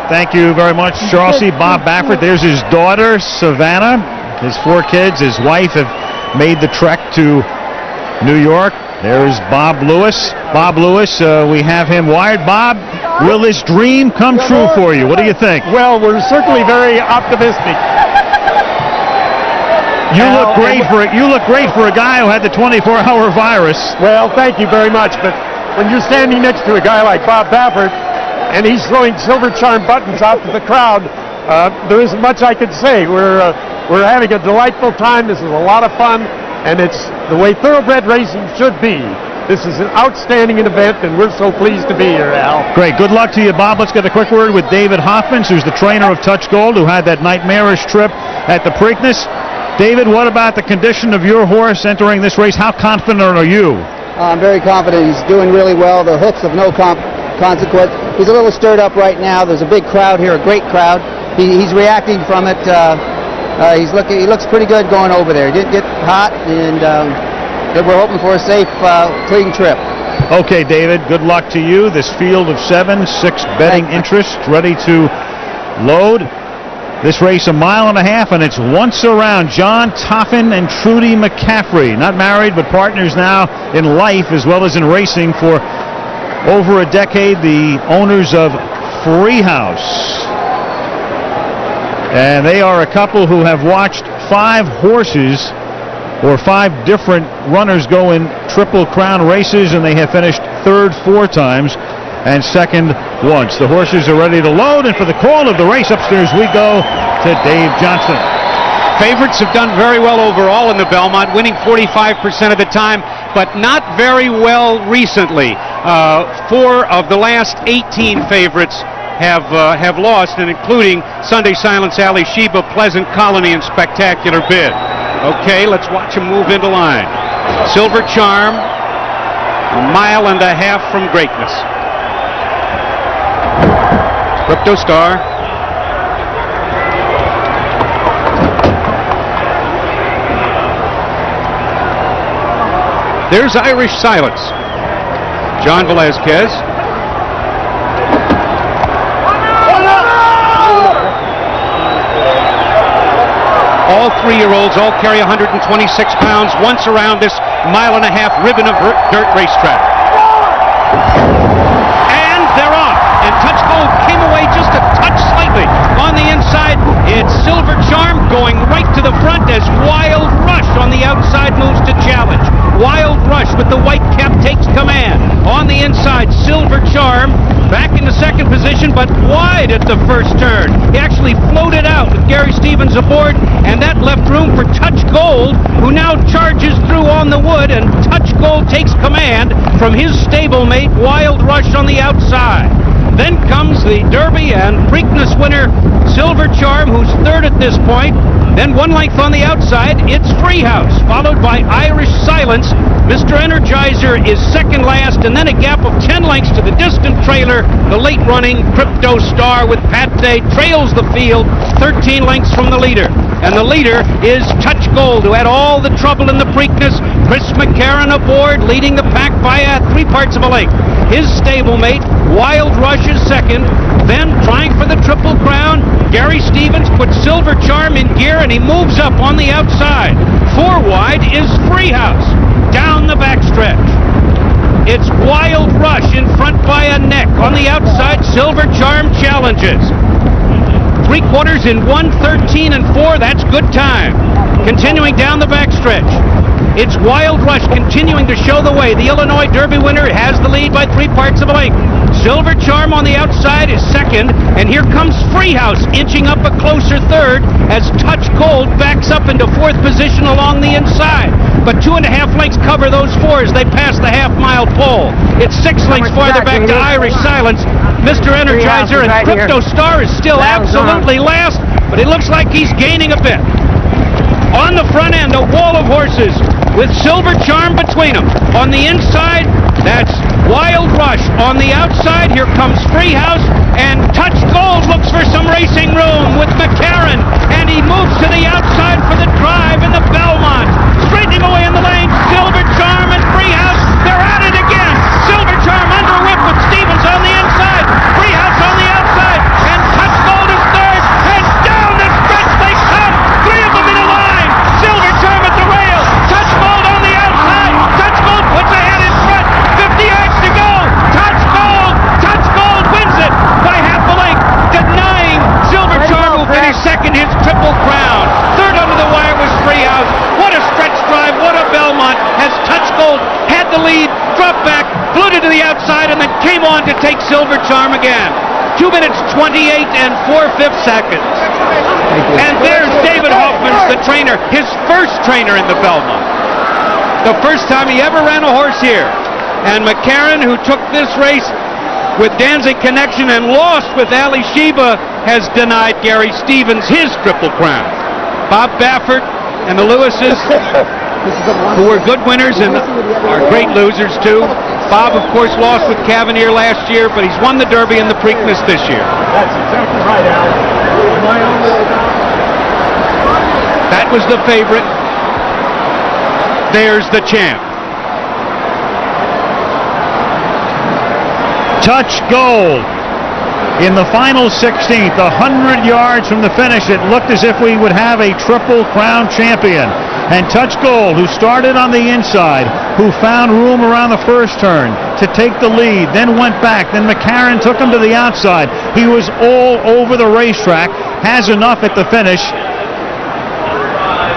Thank you very much, Charles C. Bob Baffert. There's his daughter, Savannah. His 4 kids, his wife have made the trek to New York. There's Bob Lewis. Bob Lewis, we have him wired. Bob, will this dream come true for you? What do you think? Well, we're certainly very optimistic. You look great for a guy who had the 24-hour virus. Well, thank you very much. But when you're standing next to a guy like Bob Baffert and he's throwing Silver Charm buttons out to the crowd, there isn't much I could say. We're having a delightful time. This is a lot of fun, and it's the way thoroughbred racing should be. This is an outstanding event, and we're so pleased to be here, Al. Great. Good luck to you, Bob. Let's get a quick word with David HOFMANS, who's the trainer of Touch Gold, who had that nightmarish trip at the Preakness. David, what about the condition of your horse entering this race? How confident are you? I'm very confident. He's doing really well. The hoof's of no consequence. He's a little stirred up right now. There's a big crowd here, a great crowd. He's reacting from it. He looks pretty good going over there. He didn't get hot, and we're hoping for a safe, clean trip. Okay, David, good luck to you. This field of 7, 6 betting interest ready to load. This race 1.5 miles, and it's once around. John Toffin and Trudy McCaffrey, not married but partners now in life as well as in racing for over a decade, the owners of Free House. And they are a couple who have watched 5 horses or 5 different runners go in Triple Crown races, and they have finished 3rd 4 times and 2nd once. The horses are ready to load, and for the call of the race upstairs we go to Dave Johnston. Favorites have done very well overall in the Belmont, winning 45% of the time, but not very well recently. 4 of the last 18 favorites have lost, and including Sunday Silence, Ali Sheba, Pleasant Colony, and Spectacular Bid. Okay, let's watch him move into line. Silver Charm, 1.5 miles from greatness. Crypto Star. There's Irish Silence. John Velazquez. All 3-year-olds all carry 126 pounds once around this 1.5 mile ribbon of dirt racetrack. And they're off. And Touch Gold came away just a touch slightly. On the inside, it's Silver Charm going right to the front as Wild Rush on the outside moves to challenge. Wild Rush with the white cap takes command. On the inside, Silver Charm back in the 2nd position, but wide at the first turn. He actually floated out with Gary Stevens aboard, and that left room for Touch Gold, who now charges through on the wood, and Touch Gold takes command from his stablemate, Wild Rush, on the outside. Then comes the Derby and Preakness winner, Silver Charm, who's 3rd at this point. Then 1 length on the outside, it's Free House, followed by Irish Silence. Mr. Energizer is 2nd last, and then a gap of 10 lengths to the distant trailer. The late-running Crypto Star with Pat Day trails the field 13 lengths from the leader. And the leader is Touch Gold, who had all the trouble in the Preakness. Chris McCarron aboard, leading the pack by 3/4 of a length. His stablemate, Wild Rush, is 2nd. Then, trying for the Triple Crown, Gary Stevens puts Silver Charm in gear, and he moves up on the outside. 4 wide is Free House. Down the backstretch, it's Wild Rush in front by a neck. On the outside, Silver Charm challenges. 3/4 in 1:13 and 4. That's good time. Continuing down the backstretch, it's Wild Rush continuing to show the way. The Illinois Derby winner has the lead by 3/4 of a length. Silver Charm on the outside is 2nd, and here comes Free House inching up a closer 3rd as Touch Gold backs up into 4th position along the inside. but 2.5 lengths cover those four as they pass the half-mile pole. It's 6 lengths farther back to Irish Silence. Mr. Energizer and Crypto Star is still absolutely last, but it looks like he's gaining a bit. On the front end, a wall of horses with Silver Charm between them. On the inside, that's Wild Rush. On the outside, here comes Freehouse, and Touch Gold looks for some racing room with McCarran, and he moves to the outside for the drive in the Belmont. Straightening away in the lane, Silver Charm and Freehouse, they're at it again. Silver Charm under whip with Stevens on the inside, Freehouse on the outside, and Touch Gold is third, and down the stretch they come. Three of them in a line. Silver Charm at the rail, Touch Gold on the outside, Touch Gold puts ahead in front, 50 yards to go, Touch Gold wins it by half a length, denying Silver Charm will finish second his Triple Crown. Third under the wire was Freehouse. What a stretch drive, what a Belmont, as Touch Gold had the lead, dropped back, floated to the outside, and then came on to take Silver Charm again. 2 minutes 28 and 4/5 seconds. And there's David Hoffmans, the trainer, his first trainer in the Belmont. The first time he ever ran a horse here. And McCarran, who took this race with Danzig Connection and lost with Ali Sheba, has denied Gary Stevens his Triple Crown. Bob Baffert and the Lewises, who were good winners and are great losers too. Bob, of course, lost with Cavalier last year, but he's won the Derby and the Preakness this year. That's exactly right, Al. That was the favorite. There's the champ. Touch Gold in the final 16th, 100 yards from the finish. It looked as if we would have a Triple Crown champion. And Touch Gold, who started on the inside, who found room around the first turn to take the lead, then went back, then McCarran took him to the outside. He was all over the racetrack, has enough at the finish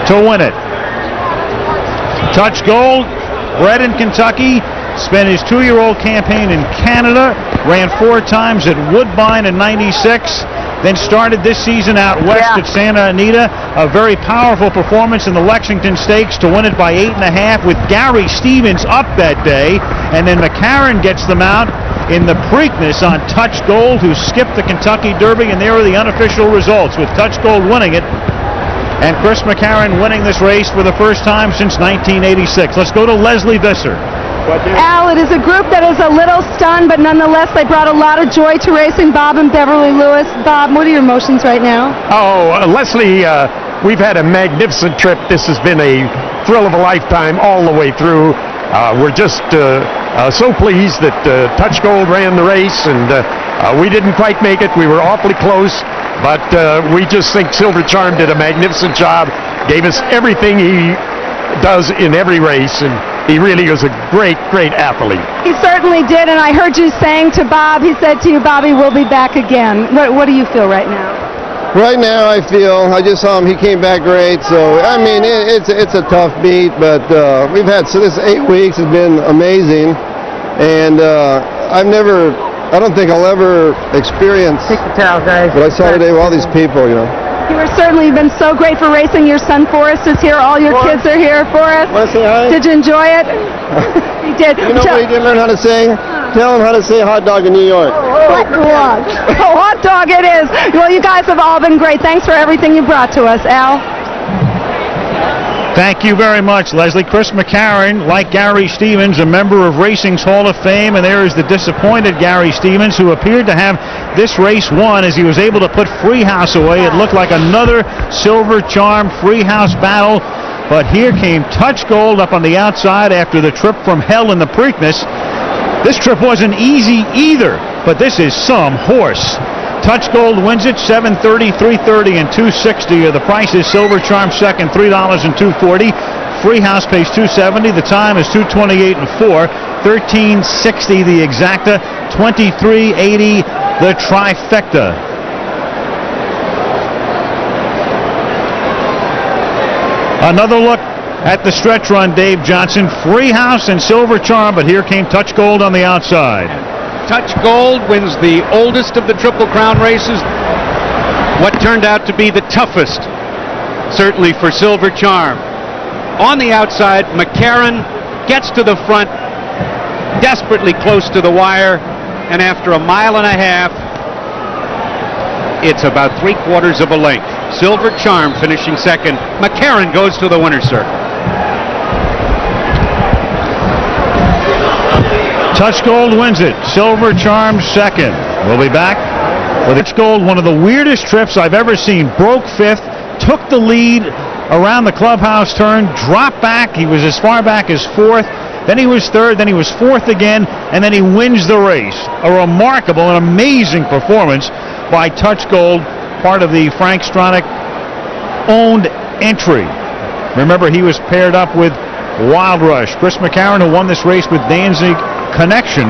to win it. Touch Gold, bred in Kentucky, spent his 2-year-old campaign in Canada, ran 4 times at Woodbine in '96, then started this season out west at Santa Anita. A very powerful performance in the Lexington Stakes to win it by 8.5 with Gary Stevens up that day. And then McCarran gets them out in the Preakness on Touch Gold, who skipped the Kentucky Derby, and there are the unofficial results with Touch Gold winning it and Chris McCarran winning this race for the first time since 1986. Let's go to Leslie Visser. Al, it is a group that is a little stunned, but nonetheless they brought a lot of joy to racing. Bob and Beverly Lewis. Bob, what are your emotions right now? Oh, Leslie, we've had a magnificent trip. This has been a thrill of a lifetime all the way through. We're just so pleased that Touch Gold ran the race, and we didn't quite make it. We were awfully close, but we just think Silver Charm did a magnificent job, gave us everything he does in every race, and he really is a great, great athlete. He certainly did, and I heard you saying to Bob, he said to you, Bobby, we'll be back again. What do you feel right now? Right now, I just saw him, he came back great, so, I mean, it's a tough beat, but we've had, so this 8 weeks has been amazing, and I don't think I'll ever experience what I saw today with all these people, you know. You were certainly been so great for racing. Your son Forrest is here. All your kids are here. Forrest, want to say hi? Did you enjoy it? He did. You know what he didn't learn how to sing? Tell him how to say hot dog in New York. Hot dog it is. Well, you guys have all been great. Thanks for everything you brought to us, Al. Thank you very much, Leslie. Chris McCarran, like Gary Stevens, a member of Racing's Hall of Fame, and there is the disappointed Gary Stevens, who appeared to have this race won as he was able to put Freehouse away. It looked like another Silver Charm Freehouse battle, but here came Touch Gold up on the outside after the trip from hell in the Preakness. This trip wasn't easy either, but this is some horse. Touch Gold wins it, $7.30, $3.30, and $2.60 are the prices. Silver Charm second, $3 and $2.40. Freehouse pays $2.70. The time is 2:28 and 4. 13.60 the exacta. 23.80 the trifecta. Another look at the stretch run, Dave Johnson. Freehouse and Silver Charm, but here came Touch Gold on the outside. Touch Gold wins the oldest of the Triple Crown races. What turned out to be the toughest, certainly for Silver Charm. on the outside. McCarron gets to the front, desperately close to the wire, and after a mile and a half, it's about 3/4 of a length. Silver Charm finishing second. McCarron goes to the winner's circle. Touch Gold wins it. Silver Charm second. We'll be back with Touch Gold, one of the weirdest trips I've ever seen. Broke fifth, took the lead around the clubhouse turn, dropped back. He was as far back as fourth. Then he was third, then he was fourth again, and then he wins the race. A remarkable and amazing performance by Touch Gold, part of the Frank Stronach owned entry. Remember, he was paired up with Wild Rush. Chris McCarron, who won this race with Danzig Connection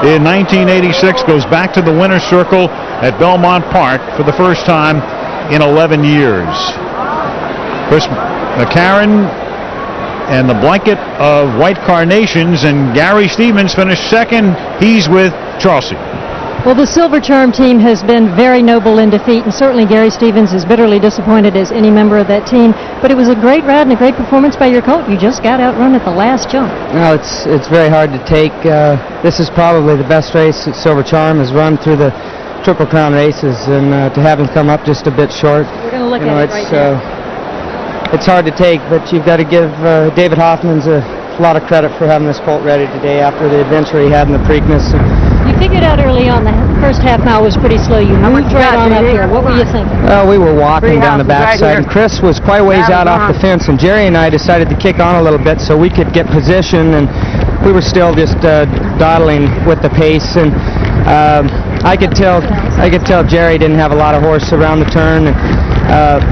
in 1986, goes back to the winner's circle at Belmont Park for the first time in 11 years. Chris McCarron and the blanket of white carnations, and Gary Stevens finished second. He's with Chauncey. Well, the Silver Charm team has been very noble in defeat, and certainly Gary Stevens is bitterly disappointed as any member of that team. But it was a great ride and a great performance by your colt. You just got outrun at the last jump. No, it's very hard to take. This is probably the best race that Silver Charm has run through the Triple Crown races, and to have him come up just a bit short. We're going to look at it right now. It's hard to take, but you've got to give David Hoffmans a lot of credit for having this colt ready today after the adventure he had in the Preakness. You figured out early on the first half mile was pretty slow. You moved right on up here. What were you thinking? Well, we were walking down the backside, and Chris was quite a ways out off the fence, and Jerry and I decided to kick on a little bit so we could get position, and we were still just dawdling with the pace, and I could tell Jerry didn't have a lot of horse around the turn. And,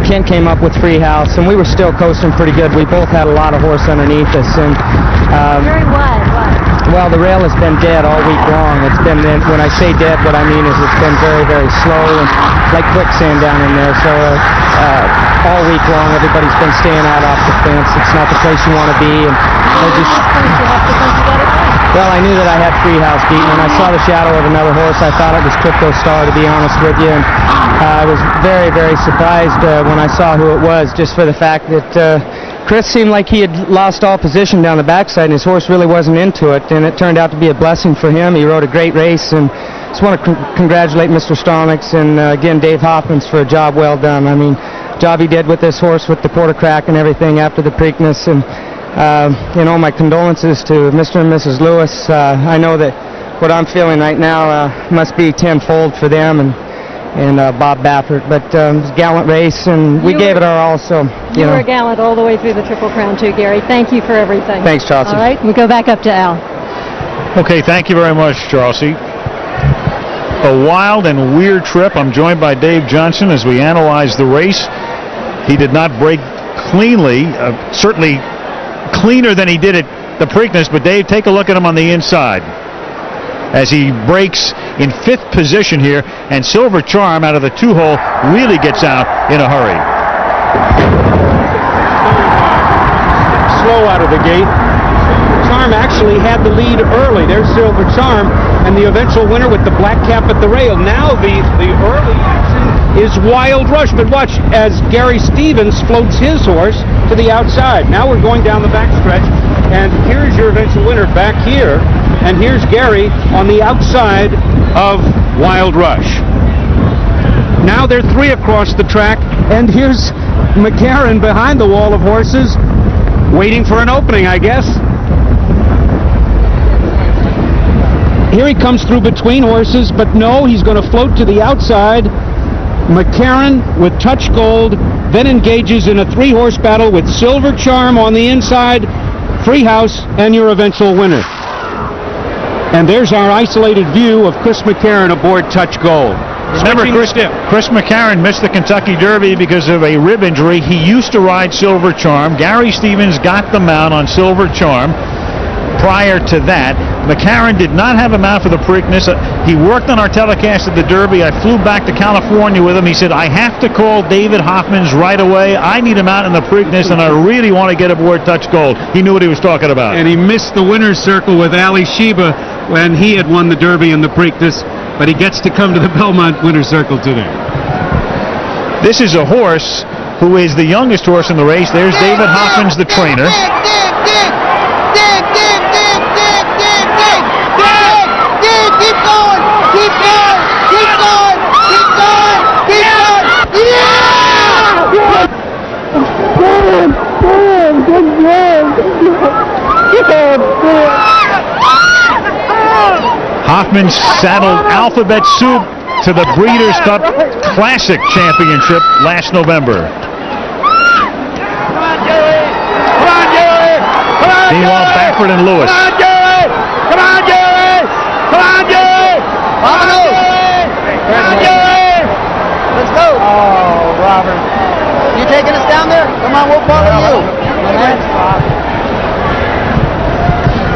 Kent came up with Free House, and we were still coasting pretty good. We both had a lot of horse underneath us, and very wide. well, the rail has been dead all week long. It's been, when I say dead, what I mean is it's been very, very slow and like quicksand down in there. So all week long, everybody's been staying out off the fence. It's not the place you want to be, and they're just. Well, I knew that I had Free House beaten, and I saw the shadow of another horse. I thought it was Crypto Star, to be honest with you, and I was very, very surprised when I saw who it was, just for the fact that Chris seemed like he had lost all position down the backside, and his horse really wasn't into it, and it turned out to be a blessing for him. He rode a great race, and just want to congratulate Mr. Stronach and again Dave Hoffmans for a job well done. I mean, job he did with this horse with the quarter crack and everything after the Preakness, and you know, my condolences to Mr. and Mrs. Lewis. I know that what I'm feeling right now must be tenfold for them and Bob Baffert, but it was a gallant race, and we gave it our all. So you were gallant all the way through the Triple Crown too, Gary. Thank you for everything. Thanks, Chauncey. All right, we go back up to Al. Okay, thank you very much, Chauncey. A wild and weird trip. I'm joined by Dave Johnson as we analyze the race. He did not break cleanly, certainly cleaner than he did at the Preakness, but Dave, take a look at him on the inside as he breaks in 5th position here, and Silver Charm out of the 2-hole really gets out in a hurry. Slow out of the gate. Charm actually had the lead early. There's Silver Charm, and the eventual winner with the black cap at the rail. Now the early action is Wild Rush, but watch as Gary Stevens floats his horse to the outside. Now we're going down the backstretch, and here's your eventual winner back here, and here's Gary on the outside of Wild Rush. Now they're 3 across the track, and here's McCarron behind the wall of horses, waiting for an opening, I guess. Here he comes through between horses, but no, he's going to float to the outside. McCarron with Touch Gold, then engages in a 3-horse battle with Silver Charm on the inside, Free House, and your eventual winner. And there's our isolated view of Chris McCarron aboard Touch Gold. Remember, Chris McCarron missed the Kentucky Derby because of a rib injury. He used to ride Silver Charm. Gary Stevens got the mount on Silver Charm. Prior to that, McCarron did not have a mount for the Preakness. He worked on our telecast at the Derby. I flew back to California with him. He said, I have to call David Hoffmans right away. I need him out in the Preakness, and I really want to get aboard Touch Gold. He knew what he was talking about. And he missed the winner's circle with Ali Sheba when he had won the Derby and the Preakness, but he gets to come to the Belmont winner's circle today. This is a horse who is the youngest horse in the race. There's David Hoffman's, the trainer. Keep going! Keep going! Keep going! Keep going! Keep going! Hoffman saddled Alphabet Soup to the Breeders' Cup Classic Championship last November. Meanwhile, Baffert and Lewis. Come on, Jerry! Come on, Jerry! Vámonos! Come on, Jerry! Let's go! Oh, Robert. You taking us down there? Come on, we'll follow you.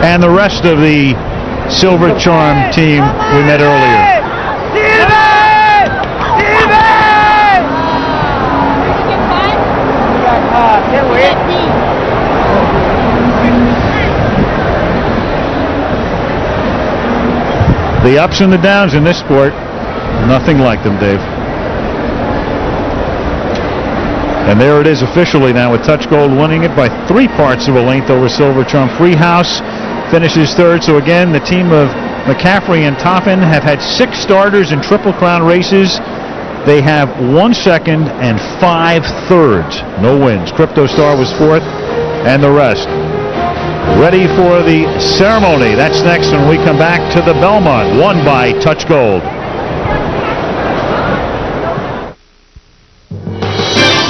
And the rest of the Silver Charm team we met earlier. The ups and the downs in this sport, nothing like them, Dave. And there it is officially now, with Touch Gold winning it by 3 parts of a length over Silver Charm. Freehouse finishes third. So again, the team of McCaffrey and Toppin have had 6 starters in Triple Crown races. They have 1 second and 5 thirds. No wins. Crypto Star was 4th, and the rest. Ready for the ceremony. That's next when we come back to the Belmont, won by Touch Gold.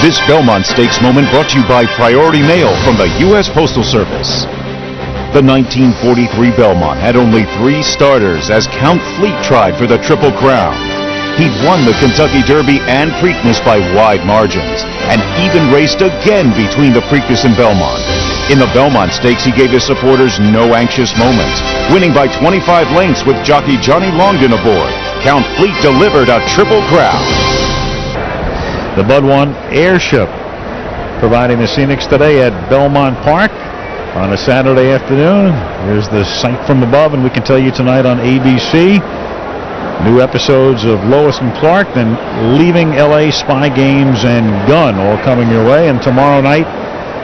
This Belmont Stakes moment brought to you by Priority Mail from the U.S. Postal Service. The 1943 Belmont had only 3 starters as Count Fleet tried for the Triple Crown. He'd won the Kentucky Derby and Preakness by wide margins, and even raced again between the Preakness and Belmont. In the Belmont Stakes, he gave his supporters no anxious moments, winning by 25 lengths with jockey Johnny Longden aboard. Count Fleet delivered a Triple Crown. The Bud 1 Airship providing the scenics today at Belmont Park on a Saturday afternoon. Here's the sight from above, and we can tell you tonight on ABC, new episodes of Lois and Clark, then Leaving LA, Spy Games, and Gun all coming your way. And tomorrow night,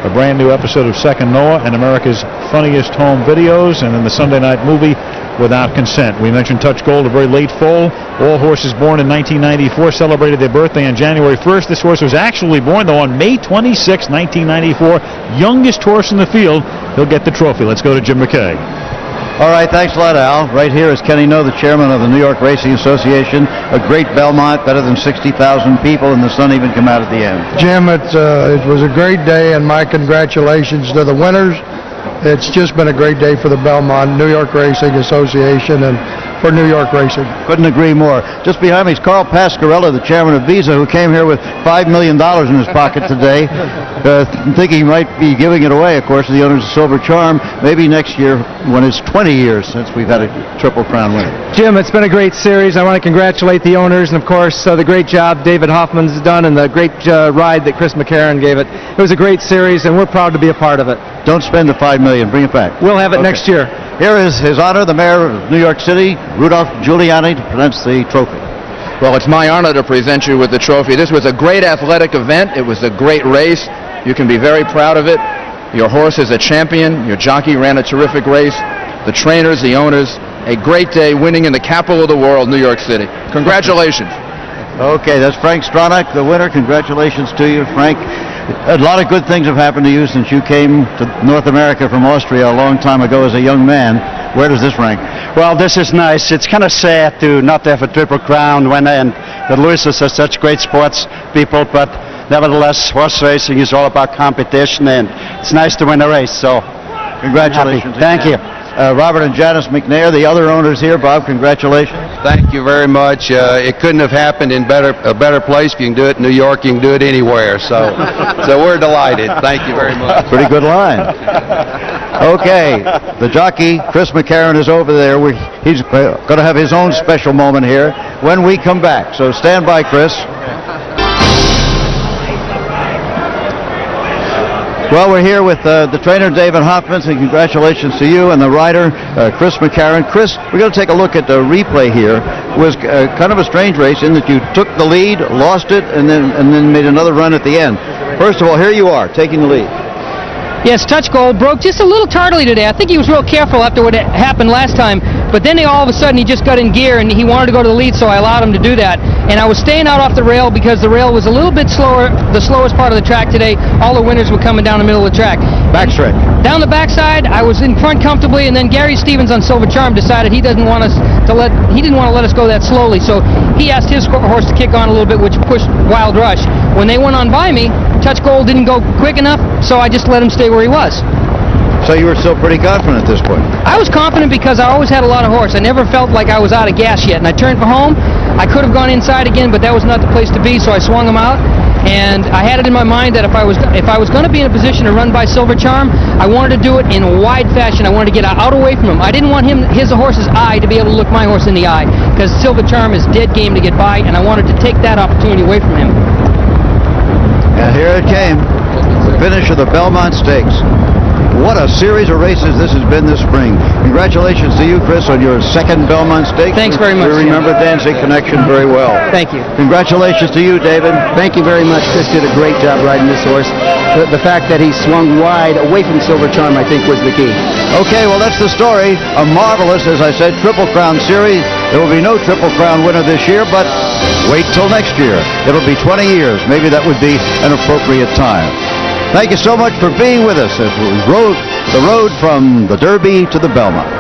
a brand new episode of Second Noah and America's Funniest Home Videos, and then the Sunday night movie Without Consent. We mentioned Touch Gold, a very late foal. All horses born in 1994 celebrated their birthday on January 1st. This horse was actually born, though, on May 26, 1994. Youngest horse in the field. He'll get the trophy. Let's go to Jim McKay. All right, thanks a lot, Al. Right here is Kenny No, the chairman of the New York Racing Association. A great Belmont, better than 60,000 people, and the sun even come out at the end. Jim, it was a great day, and my congratulations to the winners. It's just been a great day for the Belmont New York Racing Association and for New York racing. Couldn't agree more. Just behind me is Carl Pascarella, the chairman of Visa, who came here with $5 million in his pocket today, thinking he might be giving it away, of course, to the owners of Silver Charm, maybe next year when it's 20 years since we've had a Triple Crown winner. Jim, it's been a great series. I want to congratulate the owners and, of course, the great job David Hoffman's done and the great ride that Chris McCarron gave it. It was a great series, and we're proud to be a part of it. Don't spend the $5 million. Bring it back. We'll have it next year. Here is His Honor, the Mayor of New York City, Rudolph Giuliani, to present the trophy. Well, it's my honor to present you with the trophy. This was a great athletic event. It was a great race. You can be very proud of it. Your horse is a champion. Your jockey ran a terrific race. The trainers, the owners, a great day winning in the capital of the world, New York City. Congratulations. Okay, that's Frank Stronach, the winner. Congratulations to you, Frank. A lot of good things have happened to you since you came to North America from Austria a long time ago as a young man. Where does this rank? Well, this is nice. It's kind of sad to not have a Triple Crown winner, and the Lewis's are such great sports people, but nevertheless, horse racing is all about competition, and it's nice to win a race, so congratulations. Thank you. Robert and Janice McNair, the other owners here. Bob, congratulations. Thank you very much. It couldn't have happened in a better place. If you can do it in New York, you can do it anywhere. So we're delighted. Thank you very much. Pretty good line. Okay, the jockey, Chris McCarron, is over there. He's going to have his own special moment here when we come back. So stand by, Chris. Well, we're here with the trainer, David Hoffmans, and congratulations to you and the rider, Chris McCarron. Chris, we're going to take a look at the replay here. It was kind of a strange race in that you took the lead, lost it, and then made another run at the end. First of all, here you are, taking the lead. Yes, Touch Gold broke just a little tardily today. I think he was real careful after what happened last time, but then all of a sudden he just got in gear and he wanted to go to the lead, so I allowed him to do that. And I was staying out off the rail because the rail was a little bit slower, the slowest part of the track today. All the winners were coming down the middle of the track. Backstretch. Down the backside, I was in front comfortably, and then Gary Stevens on Silver Charm decided he didn't want to let us go that slowly, so he asked his horse to kick on a little bit, which pushed Wild Rush. When they went on by me, Touch Gold didn't go quick enough, so I just let him stay where he was. So you were still pretty confident at this point? I was confident because I always had a lot of horse. I never felt like I was out of gas yet, and I turned for home. I could have gone inside again, but that was not the place to be, so I swung him out. And I had it in my mind that if I was going to be in a position to run by Silver Charm, I wanted to do it in a wide fashion. I wanted to get out away from him. I didn't want his horse's eye to be able to look my horse in the eye, because Silver Charm is dead game to get by, and I wanted to take that opportunity away from him. And here it came, the finish of the Belmont Stakes. What a series of races this has been this spring. Congratulations to you, Chris, on your second Belmont Stakes. Thanks very much. We remember Danzig Connection very well. Thank you. Congratulations to you, David. Thank you very much. Chris did a great job riding this horse. The fact that he swung wide away from Silver Charm, I think, was the key. Okay, well, that's the story. A marvelous, as I said, Triple Crown series. There will be no Triple Crown winner this year, but wait till next year. It'll be 20 years. Maybe that would be an appropriate time. Thank you so much for being with us as we rode the road from the Derby to the Belmont.